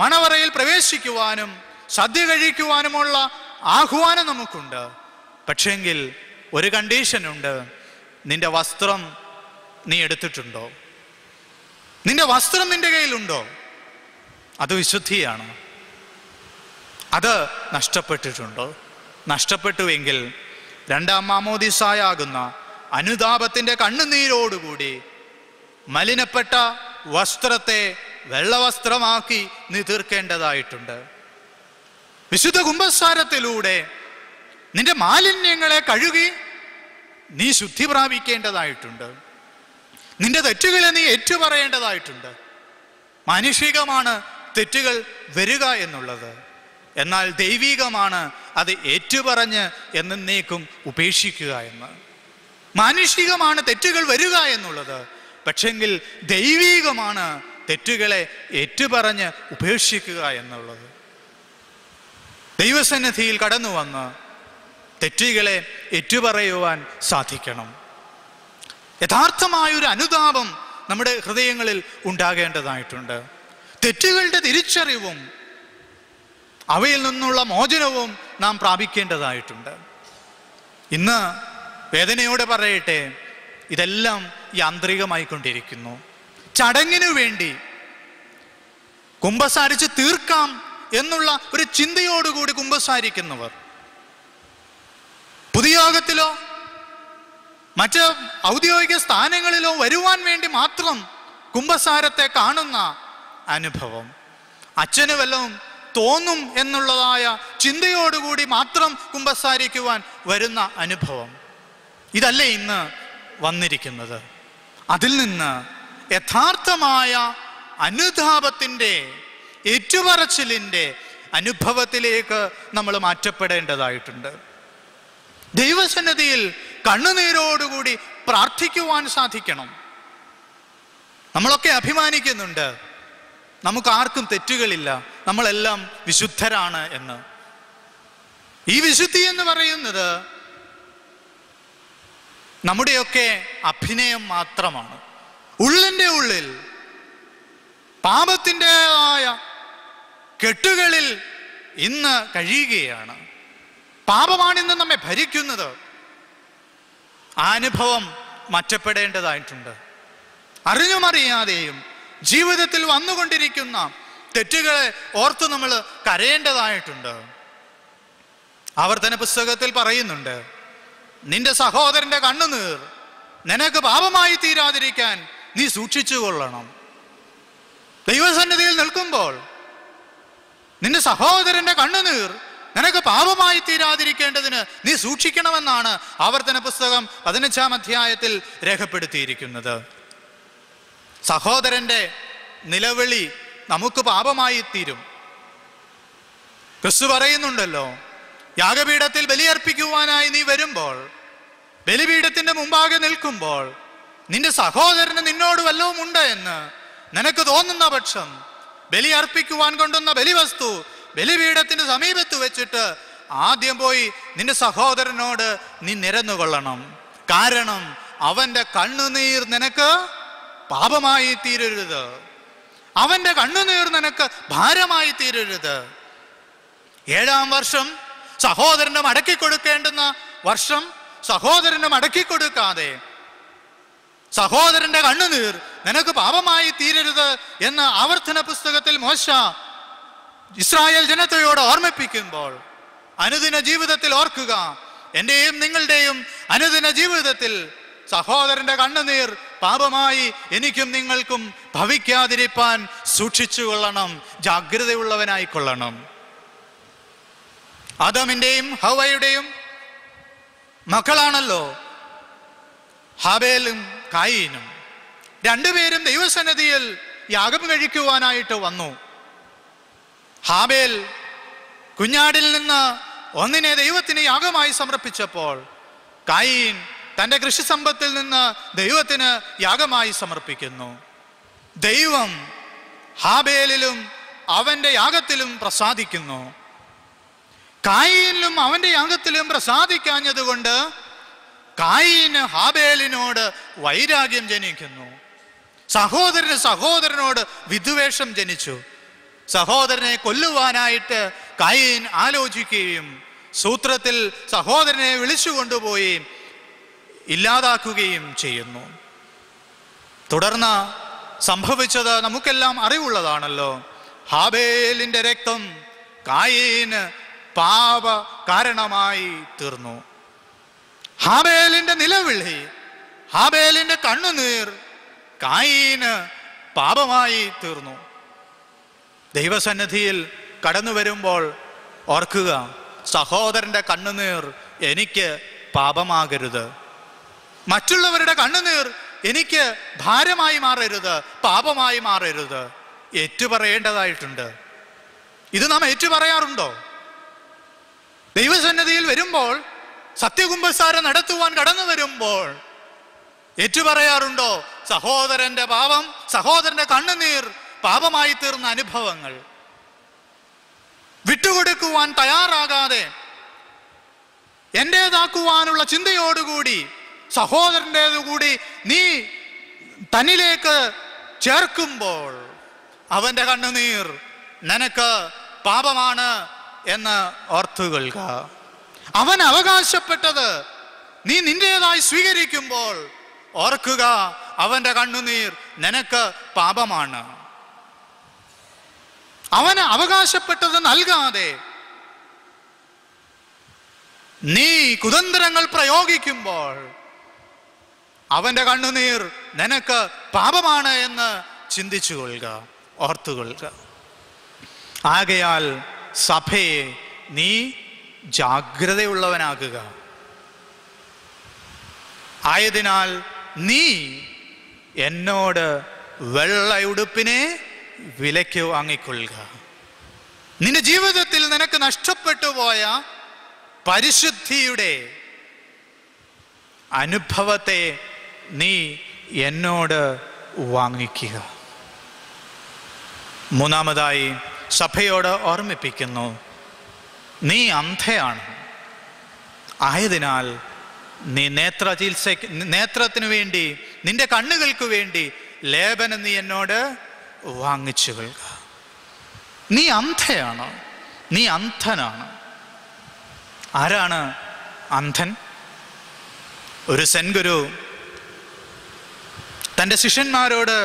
[SPEAKER 1] മണവറയിൽ പ്രവേശിക്കുവാനും സദ്യ കഴിക്കുവാനുമുള്ള ആഹ്വാനം നമുക്കുണ്ട്. പക്ഷെങ്കിൽ ഒരു കണ്ടീഷനുണ്ട്. നിന്റെ വസ്ത്രം നീ എടുത്തിട്ടുണ്ടോ? നിന്റെ വസ്ത്രം നിന്റെ കയ്യിലുണ്ടോ? അത് വിശുദ്ധിയാണ്. അത് നഷ്ടപ്പെട്ടിട്ടുണ്ടോ? നഷ്ടപ്പെട്ടുവെങ്കിൽ രണ്ടാം മാമോദിസായാകുന്ന അനുതാപത്തിൻ്റെ കണ്ണുനീരോടുകൂടി മലിനപ്പെട്ട വസ്ത്രത്തെ വെള്ളവസ്ത്രമാക്കി നീ തീർക്കേണ്ടതായിട്ടുണ്ട്. വിശുദ്ധ കുമ്പസാരത്തിലൂടെ നിന്റെ മാലിന്യങ്ങളെ കഴുകി നീ ശുദ്ധി പ്രാപിക്കേണ്ടതായിട്ടുണ്ട്. നിന്റെ തെറ്റുകളെ നീ ഏറ്റുപറയേണ്ടതായിട്ടുണ്ട്. മാനുഷികമാണ് തെറ്റുകൾ വരിക എന്നുള്ളത്, എന്നാൽ ദൈവികമാണ് അത് ഏറ്റുപറഞ്ഞ് എന്നേക്കും ഉപേക്ഷിക്കുക എന്ന്. മാനുഷികമാണ് തെറ്റുകൾ വരിക എന്നുള്ളത്, പക്ഷെങ്കിൽ ദൈവികമാണ് തെറ്റുകളെ ഏറ്റുപറഞ്ഞ് ഉപേക്ഷിക്കുക എന്നുള്ളത്. ദൈവസന്നിധിയിൽ കടന്നു വന്ന് തെറ്റുകളെ ഏറ്റുപറയുവാൻ സാധിക്കണം. യഥാർത്ഥമായൊരു അനുതാപം നമ്മുടെ ഹൃദയങ്ങളിൽ ഉണ്ടാകേണ്ടതായിട്ടുണ്ട്. തെറ്റുകളുടെ തിരിച്ചറിവും അവയിൽ നിന്നുള്ള മോചനവും നാം പ്രാപിക്കേണ്ടതായിട്ടുണ്ട്. ഇന്ന് വേദനയോടെ പറയട്ടെ, ഇതെല്ലാം യാന്ത്രികമായിക്കൊണ്ടിരിക്കുന്നു. ചടങ്ങിനു വേണ്ടി കുമ്പസാരിച്ച് തീർക്കാം എന്നുള്ള ഒരു ചിന്തയോടുകൂടി കുമ്പസാരിക്കുന്നവർ പൊതുയോഗത്തിലോ മറ്റ് ഔദ്യോഗിക സ്ഥാനങ്ങളിലോ വരുവാൻ വേണ്ടി മാത്രം കുമ്പസാരത്തെ കാണുന്ന അനുഭവം, അച്ഛന് വല്ലതും തോന്നും എന്നുള്ളതായ ചിന്തയോടുകൂടി മാത്രം കുമ്പസാരിക്കുവാൻ വരുന്ന അനുഭവം, ഇതല്ലേ ഇന്ന് വന്നിരിക്കുന്നത്. അതിൽ നിന്ന് യഥാർത്ഥമായ അനുതാപത്തിൻ്റെ ഏറ്റുപറച്ചിലിൻ്റെ അനുഭവത്തിലേക്ക് നമ്മൾ മാറ്റപ്പെടേണ്ടതായിട്ടുണ്ട്. ദൈവസന്നിധിയിൽ കണ്ണുനീരോടുകൂടി പ്രാർത്ഥിക്കുവാൻ സാധിക്കണം. നമ്മളൊക്കെ അഭിമാനിക്കുന്നുണ്ട്, നമുക്കാർക്കും തെറ്റുകളില്ല, നമ്മളെല്ലാം വിശുദ്ധരാണ് എന്ന്. ഈ വിശുദ്ധി എന്ന് പറയുന്നത് നമ്മുടെയൊക്കെ അഭിനയം മാത്രമാണ്. ഉള്ളിൻ്റെ ഉള്ളിൽ പാപത്തിൻ്റെതായ കെട്ടുകളിൽ ഇന്ന് കഴിയുകയാണ്. പാപമാണിന്ന് നമ്മെ ഭരിക്കുന്നത്. ആ അനുഭവം മാറ്റപ്പെടേണ്ടതായിട്ടുണ്ട്. അറിഞ്ഞുമറിയാതെയും ജീവിതത്തിൽ വന്നുകൊണ്ടിരിക്കുന്ന തെറ്റുകളെ ഓർത്ത് നമ്മൾ കരയേണ്ടതായിട്ടുണ്ട്. ആവർത്തന പുസ്തകത്തിൽ പറയുന്നുണ്ട്, നിന്റെ സഹോദരന്റെ കണ്ണുനീർ നിനക്ക് പാപമായി തീരാതിരിക്കാൻ നീ സൂക്ഷിച്ചു കൊള്ളണം. ദൈവസന്നിധിയിൽ നിൽക്കുമ്പോൾ നിന്റെ സഹോദരന്റെ കണ്ണുനീർ നിനക്ക് പാപമായി തീരാതിരിക്കേണ്ടതിന് നീ സൂക്ഷിക്കണമെന്നാണ് ആവർത്തന പുസ്തകം 15-ാം അധ്യായത്തിൽ രേഖപ്പെടുത്തിയിരിക്കുന്നത്. സഹോദരന്റെ നിലവിളി നമുക്ക് പാപമായി തീരും. ക്രിസ്തു പറയുന്നുണ്ടല്ലോ, യാഗപീഠത്തിൽ ബലിയർപ്പിക്കുവാനായി നീ വരുമ്പോൾ, ബലിപീഠത്തിന്റെ മുമ്പാകെ നിൽക്കുമ്പോൾ നിന്റെ സഹോദരന് നിന്നോട് വല്ലതും ഉണ്ട് എന്ന് നിനക്ക് തോന്നുന്ന പക്ഷം ബലി അർപ്പിക്കുവാൻ കൊണ്ടുവന്ന ബലിവസ്തു ബലിപീഠത്തിന്റെ സമീപത്ത് വെച്ചിട്ട് ആദ്യം പോയി നിന്റെ സഹോദരനോട് നീ നിരന്നുകൊള്ളണം. കാരണം അവന്റെ കണ്ണുനീർ നിനക്ക് പാപമായി തീരരുത്, അവന്റെ കണ്ണുനീർ നിനക്ക് ഭാരമായി തീരരുത്. 7-ാം വർഷം സഹോദരന് മടക്കി കൊടുക്കേണ്ടുന്ന വർഷം സഹോദരന് മടക്കി കൊടുക്കാതെ സഹോദരന്റെ കണ്ണുനീർ നിനക്ക് പാപമായി തീരരുത് എന്ന് ആവർത്തന പുസ്തകത്തിൽ മോശ ഇസ്രായേൽ ജനതയോട് ഓർമ്മിപ്പിക്കുമ്പോൾ, അനുദിന ജീവിതത്തിൽ ഓർക്കുക, എന്റെയും നിങ്ങളുടെയും അനുദിന ജീവിതത്തിൽ സഹോദരന്റെ കണ്ണുനീർ പാപമായി എനിക്കും നിങ്ങൾക്കും ഭവിക്കാതിരിപ്പാൻ സൂക്ഷിച്ചു കൊള്ളണം, ജാഗ്രതയുള്ളവനായിക്കൊള്ളണം. ആദാമിന്റെയും ഹവ്വയുടെയും മക്കളാണല്ലോ ഹാബേലും കായീനും. രണ്ടുപേരും ദൈവസന്നിധിയിൽ യാഗം കഴിക്കുവാനായിട്ട് വന്നു. ഹാബേൽ കുഞ്ഞാടിൽ നിന്ന് ഒന്നിനെ ദൈവത്തിന് യാഗമായി സമർപ്പിച്ചപ്പോൾ കായീൻ തൻ്റെ കൃഷിസമ്പത്തിൽ നിന്ന് ദൈവത്തിന് യാഗമായി സമർപ്പിക്കുന്നു. ദൈവം ഹാബേലിലും അവൻ്റെ യാഗത്തിലും പ്രസാദിക്കുന്നു. കായീനിലും അവൻ്റെ യാഗത്തിലും പ്രസാദിക്കാഞ്ഞതുകൊണ്ട് കായീന് ഹാബേലിനോട് വൈരാഗ്യം ജനിക്കുന്നു. സഹോദരനോട് വിദ്വേഷം ജനിച്ചു. സഹോദരനെ കൊല്ലുവാനായിട്ട് കായീൻ ആലോചിക്കുകയും സൂത്രത്തിൽ സഹോദരനെ വിളിച്ചു കൊണ്ടുപോയി ഇല്ലാതാക്കുകയും ചെയ്യുന്നു. തുടർന്ന് സംഭവിച്ചത് നമുക്കെല്ലാം അറിവുള്ളതാണല്ലോ. ഹാബേലിന്റെ രക്തം കായീന് പാപ കാരണമായി തീർന്നു. ഹാബേലിന്റെ നിലവിളി, ഹാബേലിന്റെ കണ്ണുനീർ കായീന് പാപമായി തീർന്നു. ദൈവസന്നിധിയിൽ കടന്നു വരുമ്പോൾ ഓർക്കുക, സഹോദരന്റെ കണ്ണുനീർ എനിക്ക് പാപമാകരുത്, മറ്റുള്ളവരുടെ കണ്ണുനീർ എനിക്ക് ഭാരമായി മാറരുത്, പാപമായി മാറരുത്. ഏറ്റുപറയേണ്ടതായിട്ടുണ്ട്. ഇത് നാം ഏറ്റുപറയാറുണ്ടോ? ദൈവസന്നിധിയിൽ വരുമ്പോൾ, സത്യകുമ്പസാരം നടത്തുവാൻ കടന്നു വരുമ്പോൾ ഏറ്റുപറയാറുണ്ടോ സഹോദരന്റെ പാപം, സഹോദരന്റെ കണ്ണുനീർ പാപമായി തീർന്ന അനുഭവങ്ങൾ? വിട്ടുകൊടുക്കുവാൻ തയ്യാറാകാതെ എന്റേതാക്കുവാനുള്ള ചിന്തയോടുകൂടി സഹോദരൻ്റേതുകൂടി നീ തന്നിലേക്ക് ചേർക്കുമ്പോൾ അവന്റെ കണ്ണുനീർ നിനക്ക് പാപമാണ് എന്ന് ഓർത്തുകൊള്ളുക. അവൻ അവകാശപ്പെട്ടത് നീ നിന്റേതായി സ്വീകരിക്കുമ്പോൾ ഓർക്കുക, അവന്റെ കണ്ണുനീർ നിനക്ക് പാപമാണ്. അവന് അവകാശപ്പെട്ടത് നൽകാതെ നീ കുതന്ത്രങ്ങൾ പ്രയോഗിക്കുമ്പോൾ അവന്റെ കണ്ണുനീർ നിനക്ക് പാപമാണ് എന്ന് ചിന്തിച്ചുകൊള്ളുക, ഓർത്തുകൊള്ളുക. ആകയാൽ സഭയെ നീ ജാഗ്രതയുള്ളവനാകുക. ആയതിനാൽ നീ എന്നോട് വെള്ളയുടുപ്പിനെ വിലയ്ക്ക് വാങ്ങിക്കൊള്ളുക. നിന്റെ ജീവിതത്തിൽ നിനക്ക് നഷ്ടപ്പെട്ടു പോയ പരിശുദ്ധിയുടെ അനുഭവത്തെ നീ എന്നോട് വാങ്ങിക്കുക. മൂന്നാമതായി സഭയോട് ഓർമ്മിപ്പിക്കുന്നു, നീ അന്ധയാണ്. ആയതിനാൽ നീ നേത്രത്തിനു വേണ്ടി, നിന്റെ കണ്ണുകൾക്ക് വേണ്ടി ലേപനം നീ എന്നോട് വാങ്ങിച്ചു കൊള്ളുക. നീ അന്ധയാണ്, നീ അന്ധനാണ്. ആരാണ് അന്ധൻ? ഒരു സെൻ ഗുരു തൻ്റെ ശിഷ്യന്മാരോട്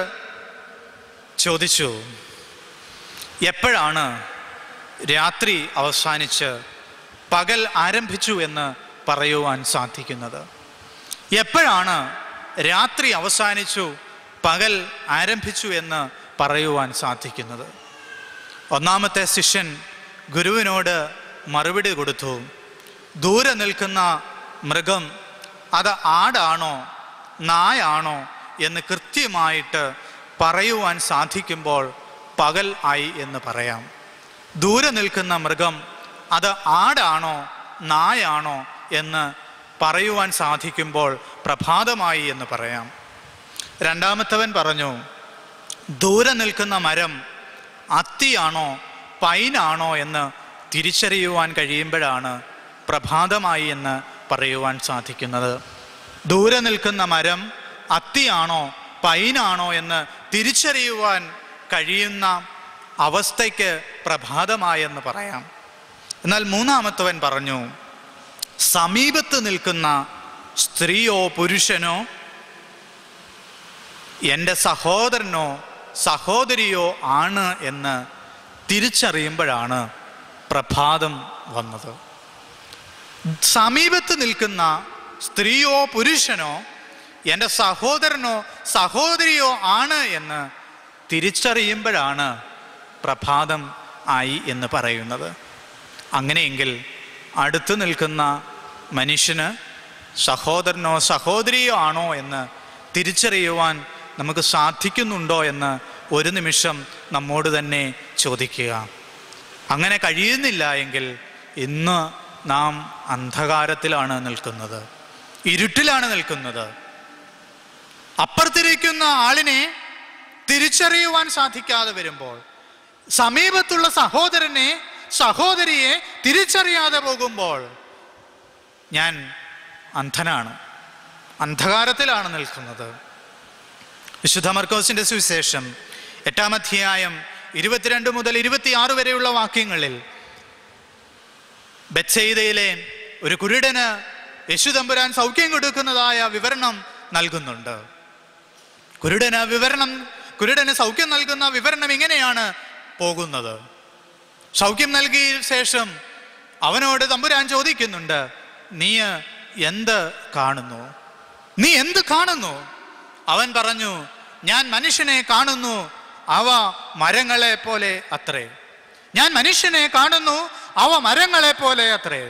[SPEAKER 1] ചോദിച്ചു, എപ്പോഴാണ് രാത്രി അവസാനിച്ച് പകൽ ആരംഭിച്ചു എന്ന് പറയുവാൻ സാധിക്കുന്നത്? എപ്പോഴാണ് രാത്രി അവസാനിച്ചു പകൽ ആരംഭിച്ചു എന്ന് പറയുവാൻ സാധിക്കുന്നത്? ഒന്നാമത്തെ ശിഷ്യൻ ഗുരുവിനോട് മറുപടി കൊടുത്തു, ദൂരെ നിൽക്കുന്ന മൃഗം അത് ആടാണോ നായാണോ എന്ന് കൃത്യമായിട്ട് പറയുവാൻ സാധിക്കുമ്പോൾ പകൽ ആയി എന്ന് പറയാം. ദൂരെ നിൽക്കുന്ന മൃഗം അത് ആടാണോ നായാണോ എന്ന് പറയുവാൻ സാധിക്കുമ്പോൾ പ്രഭാതമായി എന്ന് പറയാം. രണ്ടാമത്തവൻ പറഞ്ഞു, ദൂരെ നിൽക്കുന്ന മരം അത്തിയാണോ പൈനാണോ എന്ന് തിരിച്ചറിയുവാൻ കഴിയുമ്പോഴാണ് പ്രഭാതമായി എന്ന് പറയുവാൻ സാധിക്കുന്നത്. ദൂരെ നിൽക്കുന്ന മരം അത്തിയാണോ പൈനാണോ എന്ന് തിരിച്ചറിയുവാൻ കഴിയുന്ന അവസ്ഥയ്ക്ക് പ്രഭാതമായെന്ന് പറയാം. എന്നാൽ മൂന്നാമത്തവൻ പറഞ്ഞു, സമീപത്ത് നിൽക്കുന്ന സ്ത്രീയോ പുരുഷനോ എൻ്റെ സഹോദരനോ സഹോദരിയോ ആണ് എന്ന് തിരിച്ചറിയുമ്പോഴാണ് പ്രഭാതം വന്നത്. സമീപത്ത് നിൽക്കുന്ന സ്ത്രീയോ പുരുഷനോ എൻ്റെ സഹോദരനോ സഹോദരിയോ ആണ് എന്ന് തിരിച്ചറിയുമ്പോഴാണ് പ്രഭാതം ആയി എന്ന് പറയുന്നത്. അങ്ങനെയെങ്കിൽ അടുത്ത് നിൽക്കുന്ന മനുഷ്യന് സഹോദരനോ സഹോദരിയോ ആണോ എന്ന് തിരിച്ചറിയുവാൻ നമുക്ക് സാധിക്കുന്നുണ്ടോ എന്ന് ഒരു നിമിഷം നമ്മോട് തന്നെ ചോദിക്കുക. അങ്ങനെ കഴിയുന്നില്ല എങ്കിൽ ഇന്ന് നാം അന്ധകാരത്തിലാണ് നിൽക്കുന്നത്, ഇരുട്ടിലാണ് നിൽക്കുന്നത്. അപ്പുറത്തിരിക്കുന്ന ആളിനെ തിരിച്ചറിയുവാൻ സാധിക്കാതെ വരുമ്പോൾ, സമീപത്തുള്ള സഹോദരനെ സഹോദരിയെ തിരിച്ചറിയാതെ പോകുമ്പോൾ ഞാൻ അന്ധനാണ്, അന്ധകാരത്തിലാണ് നിൽക്കുന്നത്. വിശുദ്ധ മർക്കോസിന്റെ സുവിശേഷം 8-ാം അധ്യായം 22 മുതൽ 26 വരെയുള്ള വാക്യങ്ങളിൽ ബെത്സയിദയിലെ ഒരു കുരുടന് യേശു തമ്പുരാൻ സൗഖ്യം കൊടുക്കുന്നതായ വിവരണം നൽകുന്നുണ്ട്. കുരുടന് വിവരണം കുരുടന് സൗഖ്യം നൽകുന്ന വിവരണം ഇങ്ങനെയാണ് പോകുന്നത്. സൗഖ്യം നൽകിയ ശേഷം അവനോട് തമ്പുരാൻ ചോദിക്കുന്നുണ്ട്, നീ എന്ത് കാണുന്നു? നീ എന്ത് കാണുന്നു? അവൻ പറഞ്ഞു, ഞാൻ മനുഷ്യനെ കാണുന്നു, അവ മരങ്ങളെ പോലെ അത്രേ. ഞാൻ മനുഷ്യനെ കാണുന്നു, അവ മരങ്ങളെ പോലെ അത്രേ.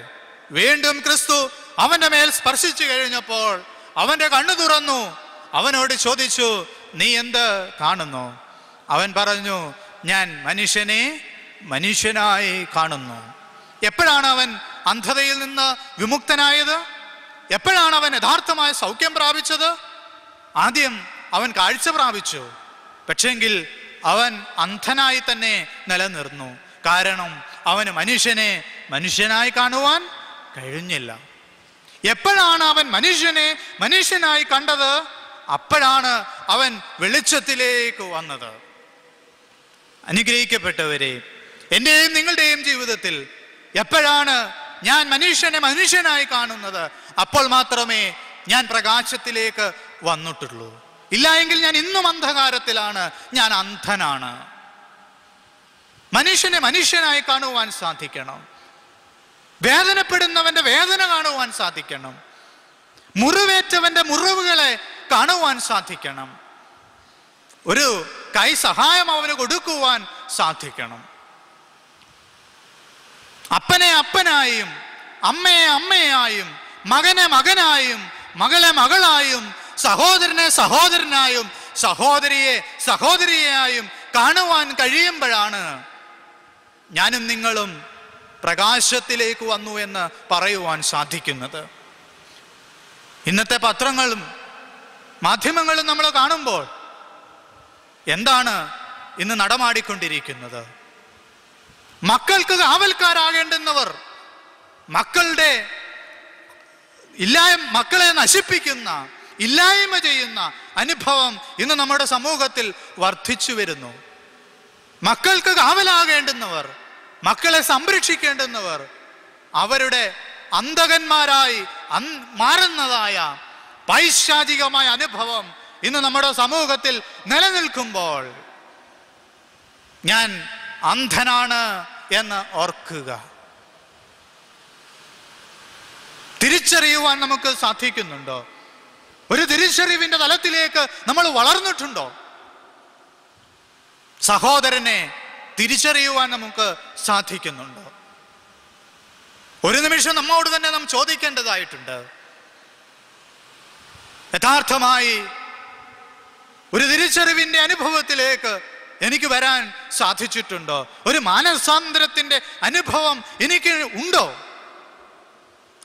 [SPEAKER 1] വീണ്ടും ക്രിസ്തു അവന്റെ മേൽ സ്പർശിച്ചു കഴിഞ്ഞപ്പോൾ അവന്റെ കണ്ണു തുറന്നു. അവനോട് ചോദിച്ചു, നീ എന്ത് കാണുന്നു? അവൻ പറഞ്ഞു, ഞാൻ മനുഷ്യനെ മനുഷ്യനായി കാണുന്നു. എപ്പോഴാണ് അവൻ അന്ധതയിൽ നിന്ന് വിമുക്തനായത്? എപ്പോഴാണ് അവൻ യഥാർത്ഥമായ സൗഖ്യം പ്രാപിച്ചത്? ആദ്യം അവൻ കാഴ്ച പ്രാപിച്ചു, പക്ഷെങ്കിൽ അവൻ അന്ധനായി തന്നെ നിലനിർന്നു. കാരണം അവന് മനുഷ്യനെ മനുഷ്യനായി കാണുവാൻ കഴിഞ്ഞില്ല. എപ്പോഴാണ് അവൻ മനുഷ്യനെ മനുഷ്യനായി കണ്ടത്? അപ്പോഴാണ് അവൻ വെളിച്ചത്തിലേക്ക് വന്നത്. അനുഗ്രഹിക്കപ്പെട്ടവരെ, എൻ്റെയും നിങ്ങളുടെയും ജീവിതത്തിൽ എപ്പോഴാണ് ഞാൻ മനുഷ്യനെ മനുഷ്യനായി കാണുന്നത്? അപ്പോൾ മാത്രമേ ഞാൻ പ്രകാശത്തിലേക്ക് വന്നിട്ടുള്ളൂ. ഇല്ല എങ്കിൽ ഞാൻ ഇന്നും അന്ധകാരത്തിലാണ്, ഞാൻ അന്ധനാണ്. മനുഷ്യനെ മനുഷ്യനായി കാണുവാൻ സാധിക്കണം. വേദനപ്പെടുന്നവന്റെ വേദന കാണുവാൻ സാധിക്കണം. മുറിവേറ്റവന്റെ മുറിവുകളെ കാണുവാൻ സാധിക്കണം. ഒരു കൈ സഹായം അവന് കൊടുക്കുവാൻ സാധിക്കണം. അപ്പനെ അപ്പനായും അമ്മയെ അമ്മയായും മകനെ മകനായും മകളെ മകളായും സഹോദരനെ സഹോദരനായും സഹോദരിയെ സഹോദരിയായും കാണുവാൻ കഴിയുമ്പോഴാണ് ഞാനും നിങ്ങളും പ്രകാശത്തിലേക്ക് വന്നു എന്ന് പറയുവാൻ സാധിക്കുന്നത്. ഇന്നത്തെ പത്രങ്ങളും മാധ്യമങ്ങളും നമ്മൾ കാണുമ്പോൾ എന്താണ് ഇന്ന് നടമാടിക്കൊണ്ടിരിക്കുന്നത്? മക്കൾക്ക് കാവൽക്കാരാകേണ്ടുന്നവർ മക്കളെ നശിപ്പിക്കുന്ന, ഇല്ലായ്മ ചെയ്യുന്ന അനുഭവം ഇന്ന് നമ്മുടെ സമൂഹത്തിൽ വർദ്ധിച്ചു വരുന്നു. മക്കൾക്ക് കാവലാകേണ്ടുന്നവർ, മക്കളെ സംരക്ഷിക്കേണ്ടുന്നവർ അവരുടെ അന്ധകന്മാരായി മാറുന്നതായ പൈശാചികമായ അനുഭവം ഇന്ന് നമ്മുടെ സമൂഹത്തിൽ നിലനിൽക്കുമ്പോൾ ഞാൻ അന്ധനാണ് എന്ന് ഓർക്കുക. തിരിച്ചറിയുവാൻ നമുക്ക് സാധിക്കുന്നുണ്ടോ? ഒരു തിരിച്ചറിവിന്റെ തലത്തിലേക്ക് നമ്മൾ വളർന്നിട്ടുണ്ടോ? സഹോദരനെ തിരിച്ചറിയുവാൻ നമുക്ക് സാധിക്കുന്നുണ്ടോ? ഒരു നിമിഷം നമ്മോട് തന്നെ നാം ചോദിക്കേണ്ടതായിട്ടുണ്ട്. യഥാർത്ഥമായി ഒരു തിരിച്ചറിവിന്റെ അനുഭവത്തിലേക്ക് എനിക്ക് വരാൻ സാധിച്ചിട്ടുണ്ടോ? ഒരു മാനസാന്തരത്തിന്റെ അനുഭവം എനിക്ക് ഉണ്ടോ?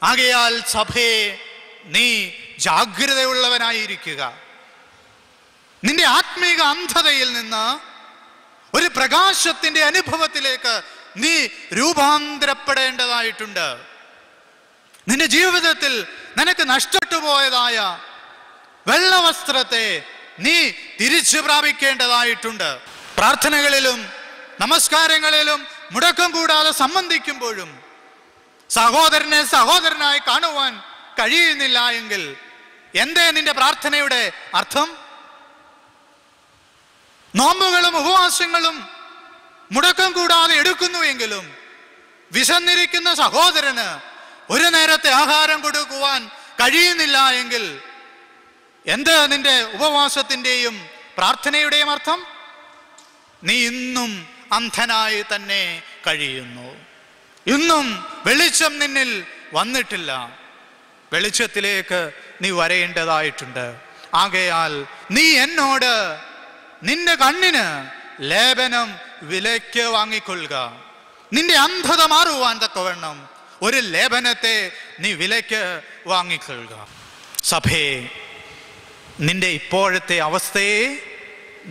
[SPEAKER 1] ആകയാൽ സഭയെ നീ ജാഗ്രതയുള്ളവനായിരിക്കുക. നിന്റെ ആത്മീക അന്ധതയിൽ നിന്ന് ഒരു പ്രകാശത്തിന്റെ അനുഭവത്തിലേക്ക് നീ രൂപാന്തരപ്പെടേണ്ടതായിട്ടുണ്ട്. നിന്റെ ജീവിതത്തിൽ നിനക്ക് നഷ്ടപ്പെട്ടു പോയതായ വെള്ളവസ്ത്രത്തെ നീ തിരിച്ചു പ്രാപിക്കേണ്ടതായിട്ടുണ്ട്. പ്രാർത്ഥനകളിലും നമസ്കാരങ്ങളിലും മുടക്കം കൂടാതെ സംബന്ധിക്കുമ്പോഴും സഹോദരനെ സഹോദരനായി കാണുവാൻ കഴിയുന്നില്ല എങ്കിൽ എന്തേ നിന്റെ പ്രാർത്ഥനയുടെ അർത്ഥം? നോമ്പുകളും ഉപവാസങ്ങളും മുടക്കം കൂടാതെ എടുക്കുന്നുവെങ്കിലും വിശന്നിരിക്കുന്ന സഹോദരന് ഒരു നേരത്തെ ആഹാരം കൊടുക്കുവാൻ കഴിയുന്നില്ല എങ്കിൽ എന്ത് നിന്റെ ഉപവാസത്തിൻ്റെയും പ്രാർത്ഥനയുടെയും അർത്ഥം? നീ ഇന്നും അന്ധനായി തന്നെ കഴിയുന്നു. ഇന്നും വെളിച്ചം നിന്നിൽ വന്നിട്ടില്ല. വെളിച്ചത്തിലേക്ക് നീ വരേണ്ടതായിട്ടുണ്ട്. ആകയാൽ നീ എന്നോട് നിന്റെ കണ്ണിന് ലേപനം വിലയ്ക്ക് വാങ്ങിക്കൊള്ളുക. നിന്റെ അന്ധത മാറുവാൻ തക്കവണ്ണം ഒരു ലേപനത്തെ നീ വിലയ്ക്ക് വാങ്ങിക്കൊള്ളുക. സഭയെ, നിന്റെ ഇപ്പോഴത്തെ അവസ്ഥയെ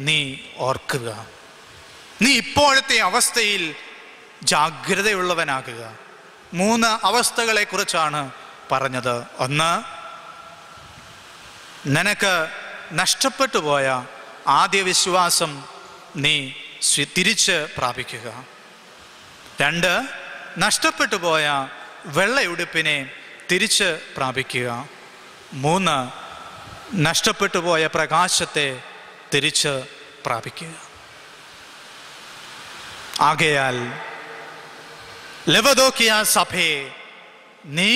[SPEAKER 1] നീ ഓർക്കുക. നീ ഇപ്പോഴത്തെ അവസ്ഥയിൽ ജാഗ്രതയുള്ളവനാകുക. 3 അവസ്ഥകളെ കുറിച്ചാണ് പറഞ്ഞത്. ഒന്ന്, നിനക്ക് നഷ്ടപ്പെട്ടു പോയ ആദ്യ വിശ്വാസം നീ തിരിച്ച് പ്രാപിക്കുക. 2, നഷ്ടപ്പെട്ടു പോയ വെള്ളയുടുപ്പിനെ തിരിച്ച് പ്രാപിക്കുക. 3, നഷ്ടപ്പെട്ടു പോയ പ്രകാശത്തെ തിരിച്ച് പ്രാപിക്കുക. ആകയാൽ ലവദോക്കിയ സഭയെ നീ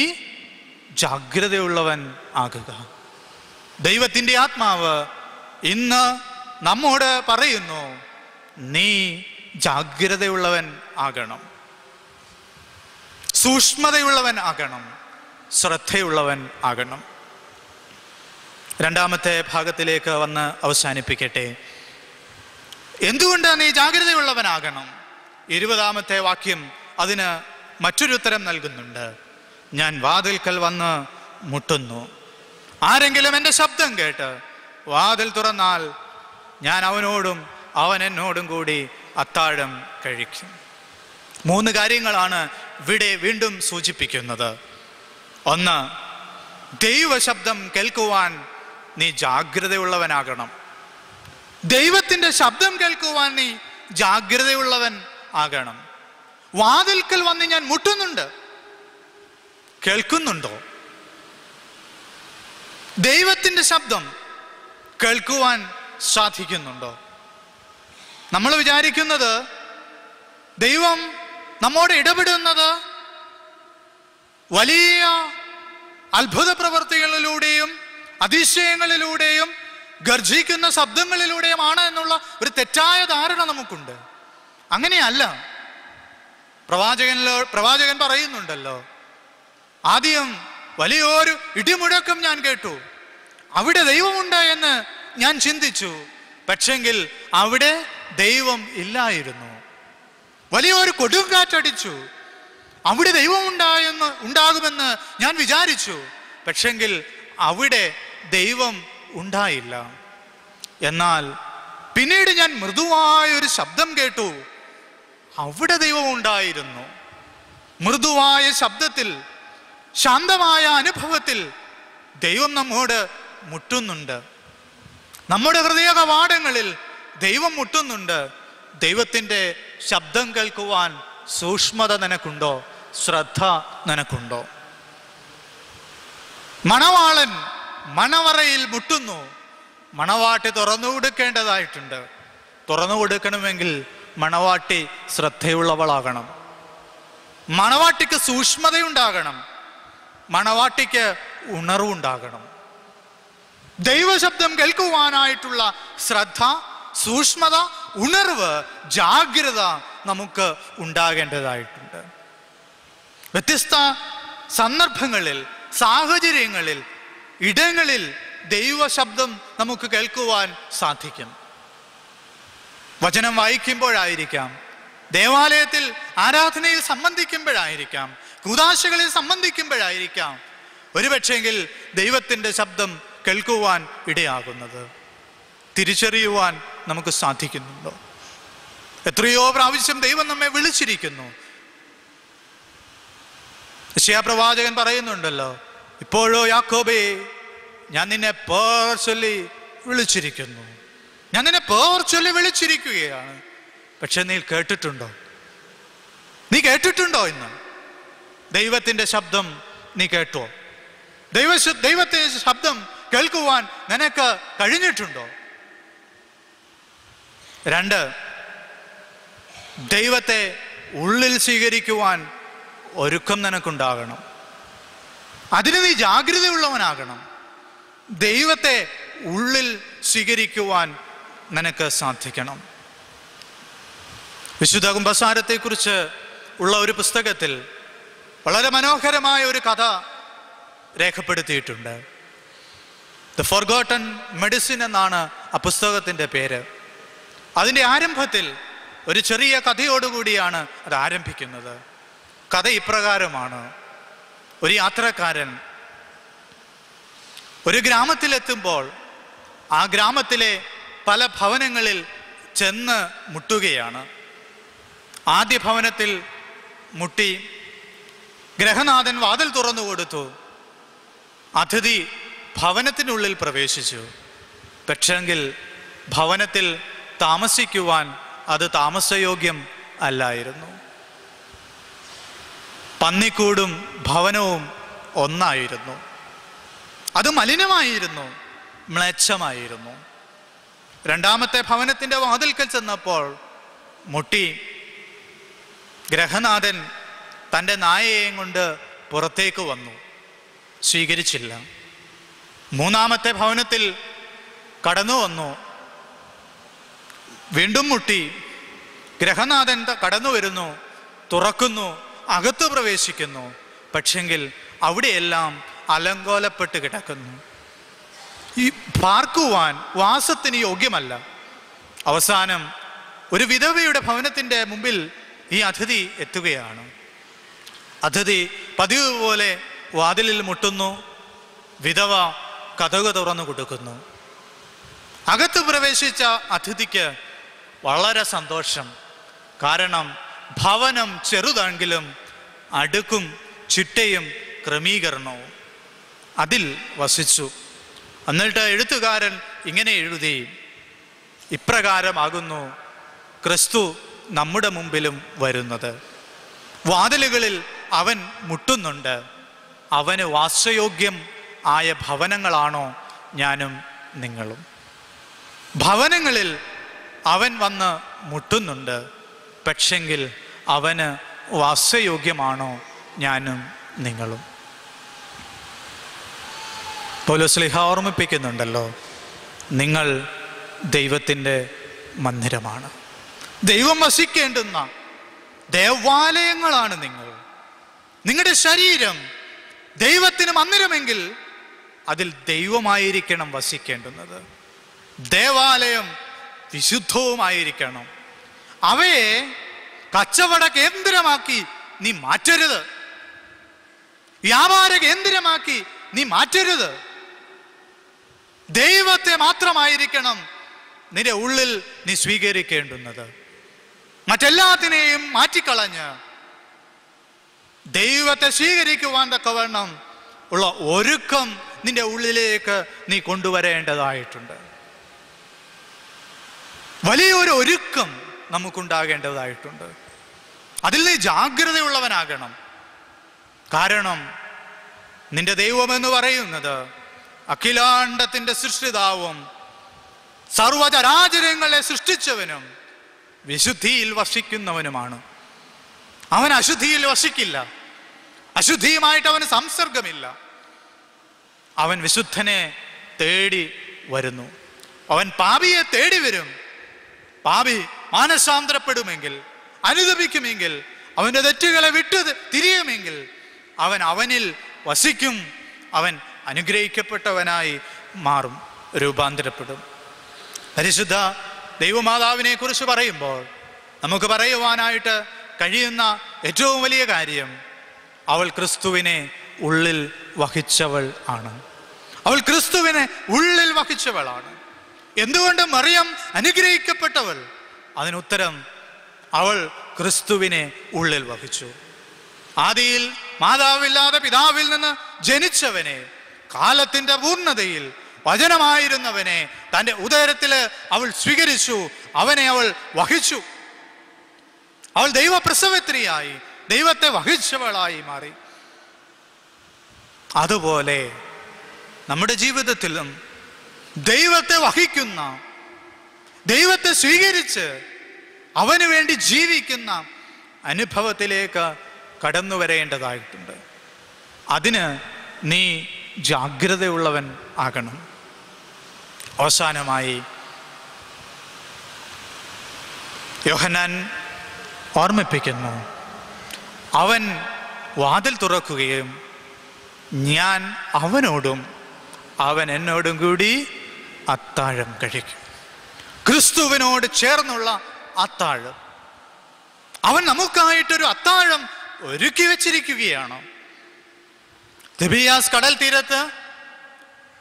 [SPEAKER 1] ജാഗ്രതയുള്ളവൻ ആകുക. ദൈവത്തിൻ്റെ ആത്മാവ് ഇന്ന് നമ്മോട് പറയുന്നു, നീ ജാഗ്രതയുള്ളവൻ ആകണം, സൂക്ഷ്മതയുള്ളവൻ ആകണം, ശ്രദ്ധയുള്ളവൻ ആകണം. രണ്ടാമത്തെ ഭാഗത്തിലേക്ക് വന്ന് അവസാനിപ്പിക്കട്ടെ. എന്തുകൊണ്ട് നീ ജാഗ്രതയുള്ളവനാകണം? 20-ാമത്തെ വാക്യം അതിന് മറ്റൊരു ഉത്തരം നൽകുന്നുണ്ട്. ഞാൻ വാതിൽക്കൽ വന്ന് മുട്ടുന്നു. ആരെങ്കിലും എൻ്റെ ശബ്ദം കേട്ട് വാതിൽ തുറന്നാൽ ഞാൻ അവനോടും അവൻ എന്നോടും കൂടി അത്താഴം കഴിക്കും. 3 കാര്യങ്ങളാണ് ഇവിടെ വീണ്ടും സൂചിപ്പിക്കുന്നത്. ഒന്ന്, ദൈവശബ്ദം കേൾക്കുവാൻ നീ ജാഗ്രതയുള്ളവനാകണം. ദൈവത്തിൻ്റെ ശബ്ദം കേൾക്കുവാൻ നീ ജാഗ്രതയുള്ളവൻ ആകണം. വാതിൽക്കൽ വന്ന് ഞാൻ മുട്ടുന്നുണ്ട്. കേൾക്കുന്നുണ്ടോ? ദൈവത്തിൻ്റെ ശബ്ദം കേൾക്കുവാൻ സാധിക്കുന്നുണ്ടോ? നമ്മൾ വിചാരിക്കുന്നത് ദൈവം നമ്മോട് ഇടപെടുന്നത് വലിയ അത്ഭുത പ്രവർത്തികളിലൂടെയും അതിശയങ്ങളിലൂടെയും ഗർജിക്കുന്ന ശബ്ദങ്ങളിലൂടെയുമാണ് എന്നുള്ള ഒരു തെറ്റായ ധാരണ നമുക്കുണ്ട്. അങ്ങനെയല്ല. പ്രവാചകൻ പറയുന്നുണ്ടല്ലോ, ആദ്യം വലിയൊരു ഇടിമുഴക്കം ഞാൻ കേട്ടു, അവിടെ ദൈവമുണ്ട് എന്ന് ഞാൻ ചിന്തിച്ചു, പക്ഷെങ്കിൽ അവിടെ ദൈവം ഇല്ലായിരുന്നു. വലിയൊരു കൊടുങ്കാറ്റടിച്ചു, അവിടെ ദൈവം ഉണ്ടാകുമെന്ന് ഞാൻ വിചാരിച്ചു, പക്ഷെങ്കിൽ അവിടെ ദൈവം ഉണ്ടായില്ല. എന്നാൽ പിന്നീട് ഞാൻ മൃദുവായൊരു ശബ്ദം കേട്ടു, അവിടെ ദൈവം ഉണ്ടായിരുന്നു. മൃദുവായ ശബ്ദത്തിൽ, ശാന്തമായ അനുഭവത്തിൽ ദൈവം നമ്മോട് മുട്ടുന്നുണ്ട്. നമ്മുടെ ഹൃദയ കവാടങ്ങളിൽ ദൈവം മുട്ടുന്നുണ്ട്. ദൈവത്തിൻ്റെ ശബ്ദം കേൾക്കുവാൻ സൂക്ഷ്മത നിനക്കുണ്ടോ? ശ്രദ്ധ നിനക്കുണ്ടോ? മണവാളൻ മണവറയിൽ മുട്ടുന്നു. മണവാട്ടി തുറന്നു കൊടുക്കേണ്ടതായിട്ടുണ്ട്. തുറന്നു കൊടുക്കണമെങ്കിൽ മണവാട്ടി ശ്രദ്ധയുള്ളവളാകണം. മണവാട്ടിക്ക് സൂക്ഷ്മതയുണ്ടാകണം. മണവാട്ടിക്ക് ഉണർവുണ്ടാകണം. ദൈവശബ്ദം കേൾക്കുവാനായിട്ടുള്ള ശ്രദ്ധ, സൂക്ഷ്മത, ഉണർവ്, ജാഗ്രത നമുക്ക് ഉണ്ടാകേണ്ടതായിട്ടുണ്ട്. വ്യത്യസ്ത സന്ദർഭങ്ങളിൽ, സാഹചര്യങ്ങളിൽ, ഇടങ്ങളിൽ ദൈവശബ്ദം നമുക്ക് കേൾക്കുവാൻ സാധിക്കും. വചനം വായിക്കുമ്പോഴായിരിക്കാം, ദേവാലയത്തിൽ ആരാധനയിൽ സംബന്ധിക്കുമ്പോഴായിരിക്കാം, കൂദാശകളിൽ സംബന്ധിക്കുമ്പോഴായിരിക്കാം ഒരുപക്ഷെങ്കിൽ ദൈവത്തിൻ്റെ ശബ്ദം കേൾക്കുവാൻ ഇടയാകുന്നത്. തിരിച്ചറിയുവാൻ നമുക്ക് സാധിക്കുന്നുണ്ടോ? എത്രയോ പ്രാവശ്യം ദൈവം നമ്മെ വിളിച്ചിരിക്കുന്നു. യെശയ്യാ പ്രവാചകൻ പറയുന്നുണ്ടല്ലോ, ഇപ്പോഴോ യാക്കോബേ, ഞാൻ നിന്നെ പേർ ചൊല്ലി വിളിച്ചിരിക്കുന്നു. ഞാൻ നിന്നെ പേർ ചൊല്ലി വിളിച്ചിരിക്കുകയാണ്. പക്ഷെ നീ കേട്ടിട്ടുണ്ടോ? നീ കേട്ടിട്ടുണ്ടോ? ഇന്ന് ദൈവത്തിൻ്റെ ശബ്ദം നീ കേട്ടോ? ദൈവത്തെ ശബ്ദം കേൾക്കുവാൻ നിനക്ക് കഴിഞ്ഞിട്ടുണ്ടോ? 2, ദൈവത്തെ ഉള്ളിൽ സ്വീകരിക്കുവാൻ ഒരുക്കം നിനക്കുണ്ടാകണം. അതിന് നീ ജാഗ്രതയുള്ളവനാകണം. ദൈവത്തെ ഉള്ളിൽ സ്വീകരിക്കുവാൻ നിനക്ക് സാധിക്കണം. വിശുദ്ധ കുമ്പസാരത്തെക്കുറിച്ച് ഉള്ള ഒരു പുസ്തകത്തിൽ വളരെ മനോഹരമായ ഒരു കഥ രേഖപ്പെടുത്തിയിട്ടുണ്ട്. ദ ഫോർഗോട്ടൺ മെഡിസിൻ എന്നാണ് ആ പുസ്തകത്തിൻ്റെ പേര്. അതിൻ്റെ ആരംഭത്തിൽ ഒരു ചെറിയ കഥയോടുകൂടിയാണ് അത് ആരംഭിക്കുന്നത്. കഥ ഇപ്രകാരമാണ്. ഒരു യാത്രക്കാരൻ ഒരു ഗ്രാമത്തിലെത്തുമ്പോൾ ആ ഗ്രാമത്തിലെ പല ഭവനങ്ങളിൽ ചെന്ന് മുട്ടുകയാണ്. ആദ്യ ഭവനത്തിൽ മുട്ടി. ഗൃഹനാഥൻ വാതിൽ തുറന്നു കൊടുത്തു. അതിഥി ഭവനത്തിനുള്ളിൽ പ്രവേശിച്ചു. പക്ഷെങ്കിൽ ഭവനത്തിൽ താമസിക്കുവാൻ അത് താമസയോഗ്യം അല്ലായിരുന്നു. പന്നിക്കൂടും ഭവനവും ഒന്നായിരുന്നു. അത് മലിനമായിരുന്നു, മ്ലേച്ഛമായിരുന്നു. രണ്ടാമത്തെ ഭവനത്തിൻ്റെ വാതിൽക്കൽ ചെന്നപ്പോൾ മുട്ടി. ഗൃഹനാഥൻ തൻ്റെ നായയെയും കൊണ്ട് പുറത്തേക്ക് വന്നു, സ്വീകരിച്ചില്ല. മൂന്നാമത്തെ ഭവനത്തിൽ കടന്നു വന്നു, വീണ്ടും മുട്ടി. ഗൃഹനാഥൻ കടന്നു വരുന്നു, തുറക്കുന്നു, അകത്ത് പ്രവേശിക്കുന്നു. പക്ഷെങ്കിൽ അവിടെയെല്ലാം അലങ്കോലപ്പെട്ട് കിടക്കുന്നു. ഈ പാർക്കുവാൻ, വാസത്തിന് യോഗ്യമല്ല. അവസാനം ഒരു വിധവയുടെ ഭവനത്തിൻ്റെ മുമ്പിൽ ഈ അതിഥി എത്തുകയാണ്. അതിഥി പതിവ് പോലെ വാതിലിൽ മുട്ടുന്നു. വിധവ കതക് തുറന്നു കൊടുക്കുന്നു. അകത്ത് പ്രവേശിച്ച അതിഥിക്ക് വളരെ സന്തോഷം. കാരണം ഭവനം ചെറുതെങ്കിലും അടുക്കും ചിട്ടയും ക്രമീകരണവും അതിൽ വസിച്ചു. എന്നിട്ട് എഴുത്തുകാരൻ ഇങ്ങനെ എഴുതി: ഇപ്രകാരമാകുന്നു ക്രിസ്തു നമ്മുടെ മുമ്പിലും വരുന്നത്. വാതിലുകളിൽ അവൻ മുട്ടുന്നുണ്ട്. അവന് വാസയോഗ്യം ആയ ഭവനങ്ങളാണോ ഞാനും നിങ്ങളും? ഭവനങ്ങളിൽ അവൻ വന്ന് മുട്ടുന്നുണ്ട്. പക്ഷെങ്കിൽ അവന് വാസയോഗ്യമാണോ ഞാനും നിങ്ങളും? പൗലോസ്ലീഹ ഓർമ്മിപ്പിക്കുന്നുണ്ടല്ലോ, നിങ്ങൾ ദൈവത്തിൻ്റെ മന്ദിരമാണ്, ദൈവം വസിക്കേണ്ടുന്ന ദേവാലയങ്ങളാണ് നിങ്ങൾ. നിങ്ങളുടെ ശരീരം ദൈവത്തിന് മന്ദിരമെങ്കിൽ അതിൽ ദൈവമായിരിക്കണം വസിക്കേണ്ടുന്നത്. ദേവാലയം വിശുദ്ധവുമായിരിക്കണം. അവയെ കച്ചവട കേന്ദ്രമാക്കി നീ മാറ്റരുത്, വ്യാപാര കേന്ദ്രമാക്കി നീ മാറ്റരുത്. ദൈവത്തെ മാത്രമായിരിക്കണം നിന്റെ ഉള്ളിൽ നീ സ്വീകരിക്കേണ്ടുന്നത്. മറ്റെല്ലാത്തിനെയും മാറ്റിക്കളഞ്ഞ് ദൈവത്തെ സ്വീകരിക്കുവാൻ തക്കവണ്ണം ഉള്ള ഒരുക്കം നിന്റെ ഉള്ളിലേക്ക് നീ കൊണ്ടുവരേണ്ടതായിട്ടുണ്ട്. വലിയൊരു ഒരുക്കം നമുക്കുണ്ടാകേണ്ടതായിട്ടുണ്ട്. അതിൽ നീ ജാഗ്രതയുള്ളവനാകണം. കാരണം നിന്റെ ദൈവമെന്ന് പറയുന്നത് അഖിലാണ്ടത്തിൻ്റെ സൃഷ്ടിതാവും സർവചരാചരങ്ങളെ സൃഷ്ടിച്ചവനും വിശുദ്ധിയിൽ വസിക്കുന്നവനുമാണ്. അവൻ അശുദ്ധിയിൽ വസിക്കില്ല. അശുദ്ധിയുമായിട്ട് അവന് സംസർഗമില്ല. അവൻ വിശുദ്ധനെ തേടി വരുന്നു. അവൻ പാപിയെ തേടി വരും. പാപി മാനസാന്തരപ്പെടുമെങ്കിൽ, അനുദപിക്കുമെങ്കിൽ, അവൻ്റെ തെറ്റുകളെ വിട്ടു തിരിയുമെങ്കിൽ അവൻ അവനിൽ വസിക്കും. അവൻ അനുഗ്രഹിക്കപ്പെട്ടവനായി മാറും, രൂപാന്തരപ്പെടും. പരിശുദ്ധ ദൈവമാതാവിനെ കുറിച്ച് പറയുമ്പോൾ നമുക്ക് പറയുവാനായിട്ട് കഴിയുന്ന ഏറ്റവും വലിയ കാര്യം, അവൾ ക്രിസ്തുവിനെ ഉള്ളിൽ വഹിച്ചവൾ ആണ്. അവൾ ക്രിസ്തുവിനെ ഉള്ളിൽ വഹിച്ചവളാണ്. എന്തുകൊണ്ട് മറിയം അനുഗ്രഹിക്കപ്പെട്ടവൾ? അതിനുത്തരം, അവൾ ക്രിസ്തുവിനെ ഉള്ളിൽ വഹിച്ചു. ആദിയിൽ മാതാവില്ലാതെ പിതാവിൽ നിന്ന് ജനിച്ചവനെ, കാലത്തിൻ്റെ പൂർണ്ണതയിൽ വചനമായിരുന്നവനെ തൻ്റെ ഉദരത്തിൽ അവൾ സ്വീകരിച്ചു. അവനെ അവൾ വഹിച്ചു. അവൾ ദൈവപ്രസവത്രിയായി, ദൈവത്തെ വഹിച്ചവളായി മാറി. അതുപോലെ നമ്മുടെ ജീവിതത്തിലും ദൈവത്തെ വഹിക്കുന്ന, ദൈവത്തെ സ്വീകരിച്ച് അവന് വേണ്ടി ജീവിക്കുന്ന അനുഭവത്തിലേക്ക് കടന്നു വരേണ്ടതായിട്ടുണ്ട്. അതിന് നീ ജാഗ്രതയുള്ളവൻ ആകണം. അവസാനമായി യോഹന്നാൻ ഓർമ്മിപ്പിക്കുന്നു, അവൻ വാതിൽ തുറക്കുകയും ഞാൻ അവനോടും അവൻ എന്നോടും കൂടി അത്താഴം കഴിക്കും. ക്രിസ്തുവിനോട് ചേർന്നുള്ള അത്താഴം. അവൻ നമുക്കായിട്ടൊരു അത്താഴം ഒരുക്കി വച്ചിരിക്കുകയാണ്. തിബിയാസ് കടൽ തീരത്ത്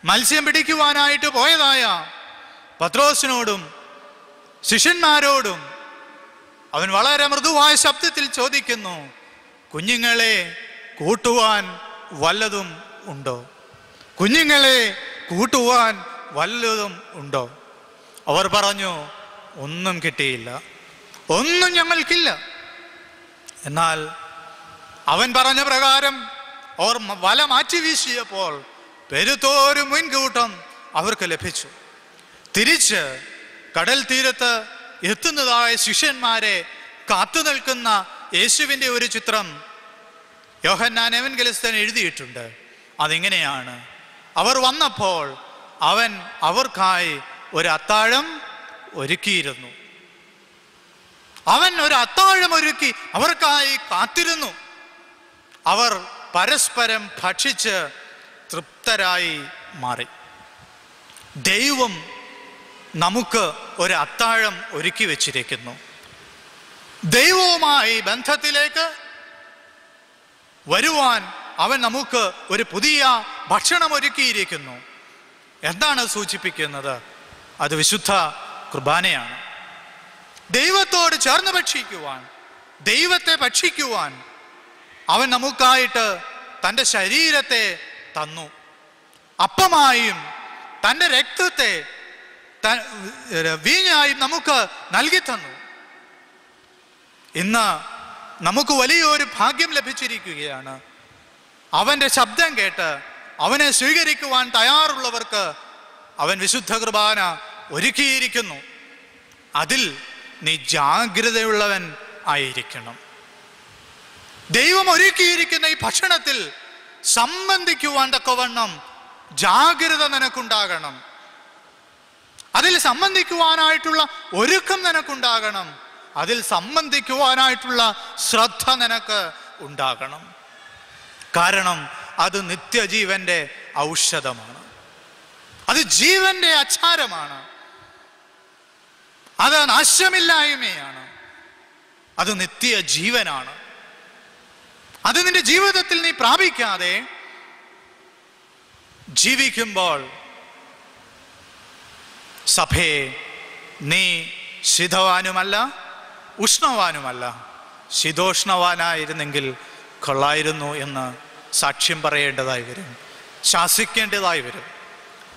[SPEAKER 1] മത്സ്യം പിടിക്കുവാനായിട്ട് പോയതായ പത്രോസിനോടും ശിഷ്യന്മാരോടും അവൻ വളരെ മൃദുവായ ശബ്ദത്തിൽ ചോദിക്കുന്നു, കുഞ്ഞുങ്ങളെ കൂട്ടുവാൻ വല്ലതും ഉണ്ടോ? കുഞ്ഞുങ്ങളെ കൂട്ടുവാൻ വല്ലതും ഉണ്ടോ? അവർ പറഞ്ഞു, ഒന്നും കിട്ടിയില്ല, ഒന്നും ഞങ്ങൾക്കില്ല. എന്നാൽ അവൻ പറഞ്ഞ പ്രകാരം അവർ വല മാറ്റി വീശിയപ്പോൾ പെരുത്തോരു മുൻകൂട്ടം അവർക്ക് ലഭിച്ചു. തിരിച്ച് കടൽ തീരത്ത് എത്തുന്നതായ ശിഷ്യന്മാരെ കാത്തു നിൽക്കുന്ന യേശുവിൻ്റെ ഒരു ചിത്രം യോഹന്നാൻ എവൻഗലിസ്തൻ എഴുതിയിട്ടുണ്ട്. അതിങ്ങനെയാണ്: അവർ വന്നപ്പോൾ അവൻ അവർക്കായി ഒരു അത്താഴം ഒരുക്കിയിരുന്നു. അവൻ ഒരു അത്താഴം ഒരുക്കി അവർക്കായി കാത്തിരുന്നു. അവർ പരസ്പരം ഭക്ഷിച്ച് തൃപ്തരായി മാറി. ദൈവം നമുക്ക് ഒരു അത്താഴം ഒരുക്കി വച്ചിരിക്കുന്നു. ദൈവവുമായി ബന്ധത്തിലേക്ക് വരുവാൻ അവൻ നമുക്ക് ഒരു പുതിയ ഭക്ഷണം ഒരുക്കിയിരിക്കുന്നു. എന്താണ് സൂചിപ്പിക്കുന്നത്? അത് വിശുദ്ധ കുർബാനയാണ്. ദൈവത്തോട് ചേർന്ന് ഭക്ഷിക്കുവാൻ, ദൈവത്തെ ഭക്ഷിക്കുവാൻ അവൻ നമുക്കായിട്ട് തൻ്റെ ശരീരത്തെ തന്നു. അപ്പമായും തൻ്റെ രക്തത്തെ വീഞ്ഞായും നമുക്ക് നൽകി തന്നു. ഇന്ന് നമുക്ക് വലിയൊരു ഭാഗ്യം ലഭിച്ചിരിക്കുകയാണ്. അവൻ്റെ ശബ്ദം കേട്ട് അവനെ സ്വീകരിക്കുവാൻ തയ്യാറുള്ളവർക്ക് അവൻ വിശുദ്ധ കുർബാന ഒരുക്കിയിരിക്കുന്നു. അതിൽ നീ ജാഗ്രതയുള്ളവൻ ആയിരിക്കണം. ദൈവം ഒരുക്കിയിരിക്കുന്ന ഈ ഭക്ഷണത്തിൽ സംബന്ധിക്കുവാൻ തക്കവണ്ണം ജാഗ്രത നിനക്കുണ്ടാകണം. അതിൽ സംബന്ധിക്കുവാനായിട്ടുള്ള ഒരുക്കം നിനക്കുണ്ടാകണം. അതിൽ സംബന്ധിക്കുവാനായിട്ടുള്ള ശ്രദ്ധ നിനക്ക് ഉണ്ടാകണം. കാരണം അത് നിത്യജീവന്റെ ഔഷധമാണ്. അത് ജീവന്റെ അച്ചാരമാണ്. അത് നാശമില്ലായ്മയാണ്. അത് നിത്യജീവനാണ്. അത് നിന്റെ ജീവിതത്തിൽ നീ പ്രാപിക്കാതെ ജീവിക്കുമ്പോൾ സഭയെ നീ ശീതവാനുമല്ല ഉഷ്ണവാനുമല്ല, ശീതോഷ്ണവാനായിരുന്നെങ്കിൽ കൊള്ളായിരുന്നു എന്ന് സാക്ഷ്യം പറയേണ്ടതായി വരും, ശാസിക്കേണ്ടതായി വരും.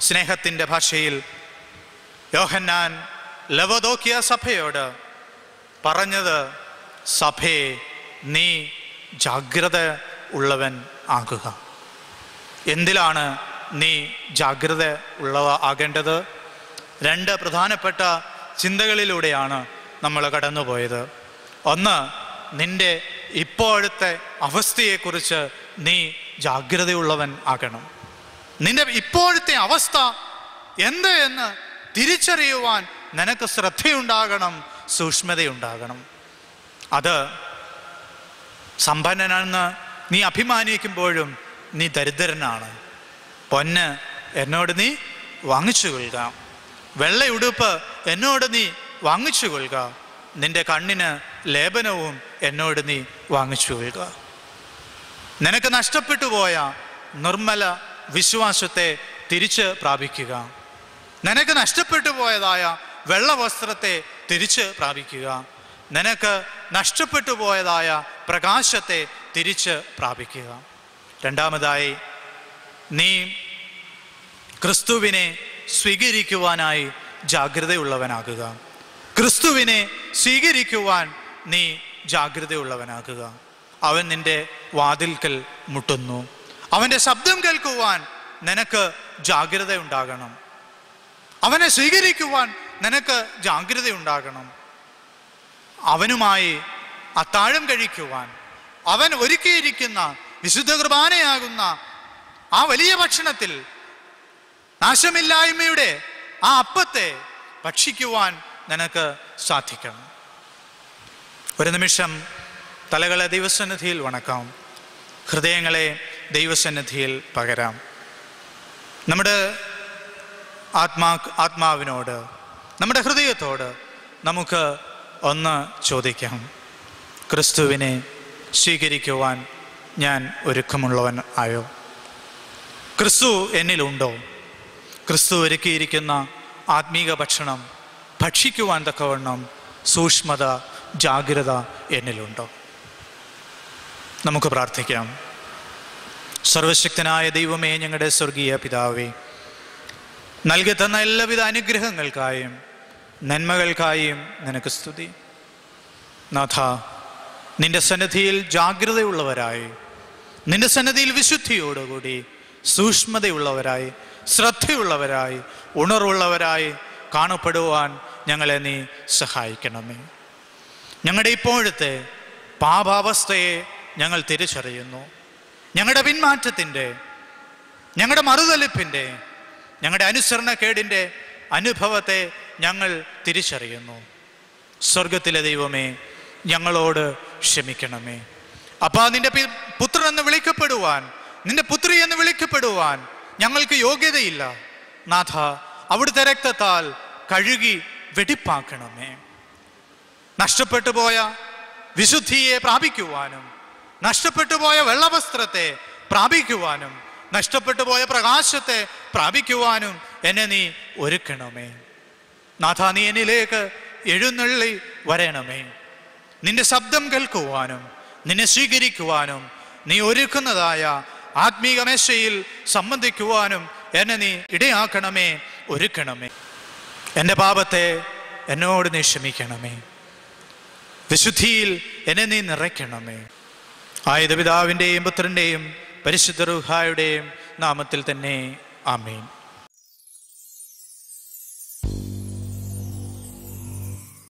[SPEAKER 1] സ്നേഹത്തിൻ്റെ ഭാഷയിൽ യോഹന്നാൻ ലവദോക്കിയ സഭയോട് പറഞ്ഞത്, സഭയെ നീ ജാഗ്രത ഉള്ളവൻ ആകുക. എന്തിലാണ് നീ ജാഗ്രത ആകേണ്ടത്? രണ്ട് പ്രധാനപ്പെട്ട ചിന്തകളിലൂടെയാണ് നമ്മൾ കടന്നുപോയത്. ഒന്ന്, നിന്റെ ഇപ്പോഴത്തെ അവസ്ഥയെക്കുറിച്ച് നീ ജാഗ്രതയുള്ളവൻ ആകണം. നിന്റെ ഇപ്പോഴത്തെ അവസ്ഥ എന്ത് എന്ന് തിരിച്ചറിയുവാൻ നിനക്ക് ശ്രദ്ധയുണ്ടാകണം, സൂക്ഷ്മതയുണ്ടാകണം. അത് സമ്പന്നനെന്ന് നീ അഭിമാനിക്കുമ്പോഴും നീ ദരിദ്രനാണ്. പൊന്ന് എന്നോട് നീ വാങ്ങിച്ചു കൊള്ളുക, വെള്ളയുടുപ്പ് എന്നോട് നീ വാങ്ങിച്ചു കൊള്ളുക, നിന്റെ കണ്ണിന് ലേപനവും എന്നോട് നീ വാങ്ങിച്ചു കൊള്ളുക. നിനക്ക് നഷ്ടപ്പെട്ടു പോയ നിർമ്മല വിശ്വാസത്തെ തിരിച്ച് പ്രാപിക്കുക. നിനക്ക് നഷ്ടപ്പെട്ടു പോയതായ വെള്ളവസ്ത്രത്തെ തിരിച്ച് പ്രാപിക്കുക. നിനക്ക് നഷ്ടപ്പെട്ടു പോയതായ പ്രകാശത്തെ തിരിച്ച് പ്രാപിക്കുക. രണ്ടാമതായി, നീ ക്രിസ്തുവിനെ സ്വീകരിക്കുവാനായി ജാഗ്രതയുള്ളവനാകുക. ക്രിസ്തുവിനെ സ്വീകരിക്കുവാൻ നീ ജാഗ്രതയുള്ളവനാകുക. അവൻ നിന്റെ വാതിൽക്കൽ മുട്ടുന്നു. അവൻ്റെ ശബ്ദം കേൾക്കുവാൻ നിനക്ക് ജാഗ്രത ഉണ്ടാകണം. അവനെ സ്വീകരിക്കുവാൻ നിനക്ക് ജാഗ്രത ഉണ്ടാകണം. അവനുമായി അത്താഴം കഴിക്കുവാൻ അവൻ ഒരുക്കിയിരിക്കുന്ന വിശുദ്ധ കുർബാനയാകുന്ന ആ വലിയ ഭക്ഷണത്തിൽ നാശമില്ലായ്മയുടെ ആ അപ്പത്തെ ഭക്ഷിക്കുവാൻ നിനക്ക് സാധിക്കണം. ഒരു നിമിഷം തലകളെ ദൈവസന്നിധിയിൽ വണക്കാം, ഹൃദയങ്ങളെ ദൈവസന്നിധിയിൽ പകരാം. നമ്മുടെ ആത്മാവിനോട്, നമ്മുടെ ഹൃദയത്തോട് നമുക്ക് ഒന്ന് ചോദിക്കാം, ക്രിസ്തുവിനെ സ്വീകരിക്കുവാൻ ഞാൻ ഒരുക്കമുള്ളവൻ ആയോ? ക്രിസ്തു എന്നിലുണ്ടോ? ക്രിസ്തു ഒരുക്കിയിരിക്കുന്ന ആത്മീക ഭക്ഷണം ഭക്ഷിക്കുവാൻ തക്കവണ്ണം സൂക്ഷ്മത, ജാഗ്രത എന്നിലുണ്ടോ? നമുക്ക് പ്രാർത്ഥിക്കാം. സർവശക്തനായ ദൈവമേ, ഞങ്ങളുടെ സ്വർഗീയ പിതാവേ, നൽകി തന്ന എല്ലാവിധ അനുഗ്രഹങ്ങൾക്കായും നന്മകൾക്കായും നിനക്ക് സ്തുതി. നാഥ, നിന്റെ സന്നിധിയിൽ ജാഗ്രതയുള്ളവരായി, നിന്റെ സന്നിധിയിൽ വിശുദ്ധിയോടുകൂടി സൂക്ഷ്മതയുള്ളവരായി, ശ്രദ്ധയുള്ളവരായി, ഉണർവുള്ളവരായി കാണപ്പെടുവാൻ ഞങ്ങളെ നീ സഹായിക്കണമേ. ഞങ്ങളുടെ ഇപ്പോഴത്തെ പാപാവസ്ഥയെ ഞങ്ങൾ തിരിച്ചറിയുന്നു. ഞങ്ങളുടെ പിന്മാറ്റത്തിൻ്റെ, ഞങ്ങളുടെ മറുതലിപ്പിൻ്റെ, ഞങ്ങളുടെ അനുസരണക്കേടിൻ്റെ അനുഭവത്തെ ഞങ്ങൾ തിരിച്ചറിയുന്നു. സ്വർഗത്തിലെ ദൈവമേ, ഞങ്ങളോട് ക്ഷമിക്കണമേ. അപ്പാ, നിന്റെ പുത്രൻ എന്ന് വിളിക്കപ്പെടുവാൻ, നിന്റെ പുത്രി എന്ന് വിളിക്കപ്പെടുവാൻ ഞങ്ങൾക്ക് യോഗ്യതയില്ല. നാഥ, അവിടുത്തെ രക്തത്താൽ കഴുകി വെടിപ്പാക്കണമേ. നഷ്ടപ്പെട്ടു പോയ വിശുദ്ധിയെ പ്രാപിക്കുവാനും, നഷ്ടപ്പെട്ടു പോയ വെള്ളവസ്ത്രത്തെ പ്രാപിക്കുവാനും, നഷ്ടപ്പെട്ടു പോയ പ്രകാശത്തെ പ്രാപിക്കുവാനും എന്നെ നീ ഒരുക്കണമേ. നാഥ, നീ എന്നിലേക്ക് എഴുന്നള്ളി വരണമേ. നിന്റെ ശബ്ദം കേൾക്കുവാനും നിന്നെ സ്വീകരിക്കുവാനും നീ ഒരുക്കുന്നതായ ആത്മീക മേശയിൽ സംബന്ധിക്കുവാനും എന്നെ നീ ഇടയാക്കണമേ, ഒരുക്കണമേ. എൻ്റെ പാപത്തെ എന്നോട് നീ ക്ഷമിക്കണമേ. വിശുദ്ധിയിൽ എന്നെ നീ നിറയ്ക്കണമേ. ആയത് പിതാവിൻ്റെയും പുത്രൻ്റെയും പരിശുദ്ധ റൂഹായുടെയും നാമത്തിൽ തന്നെ. ആമേൻ.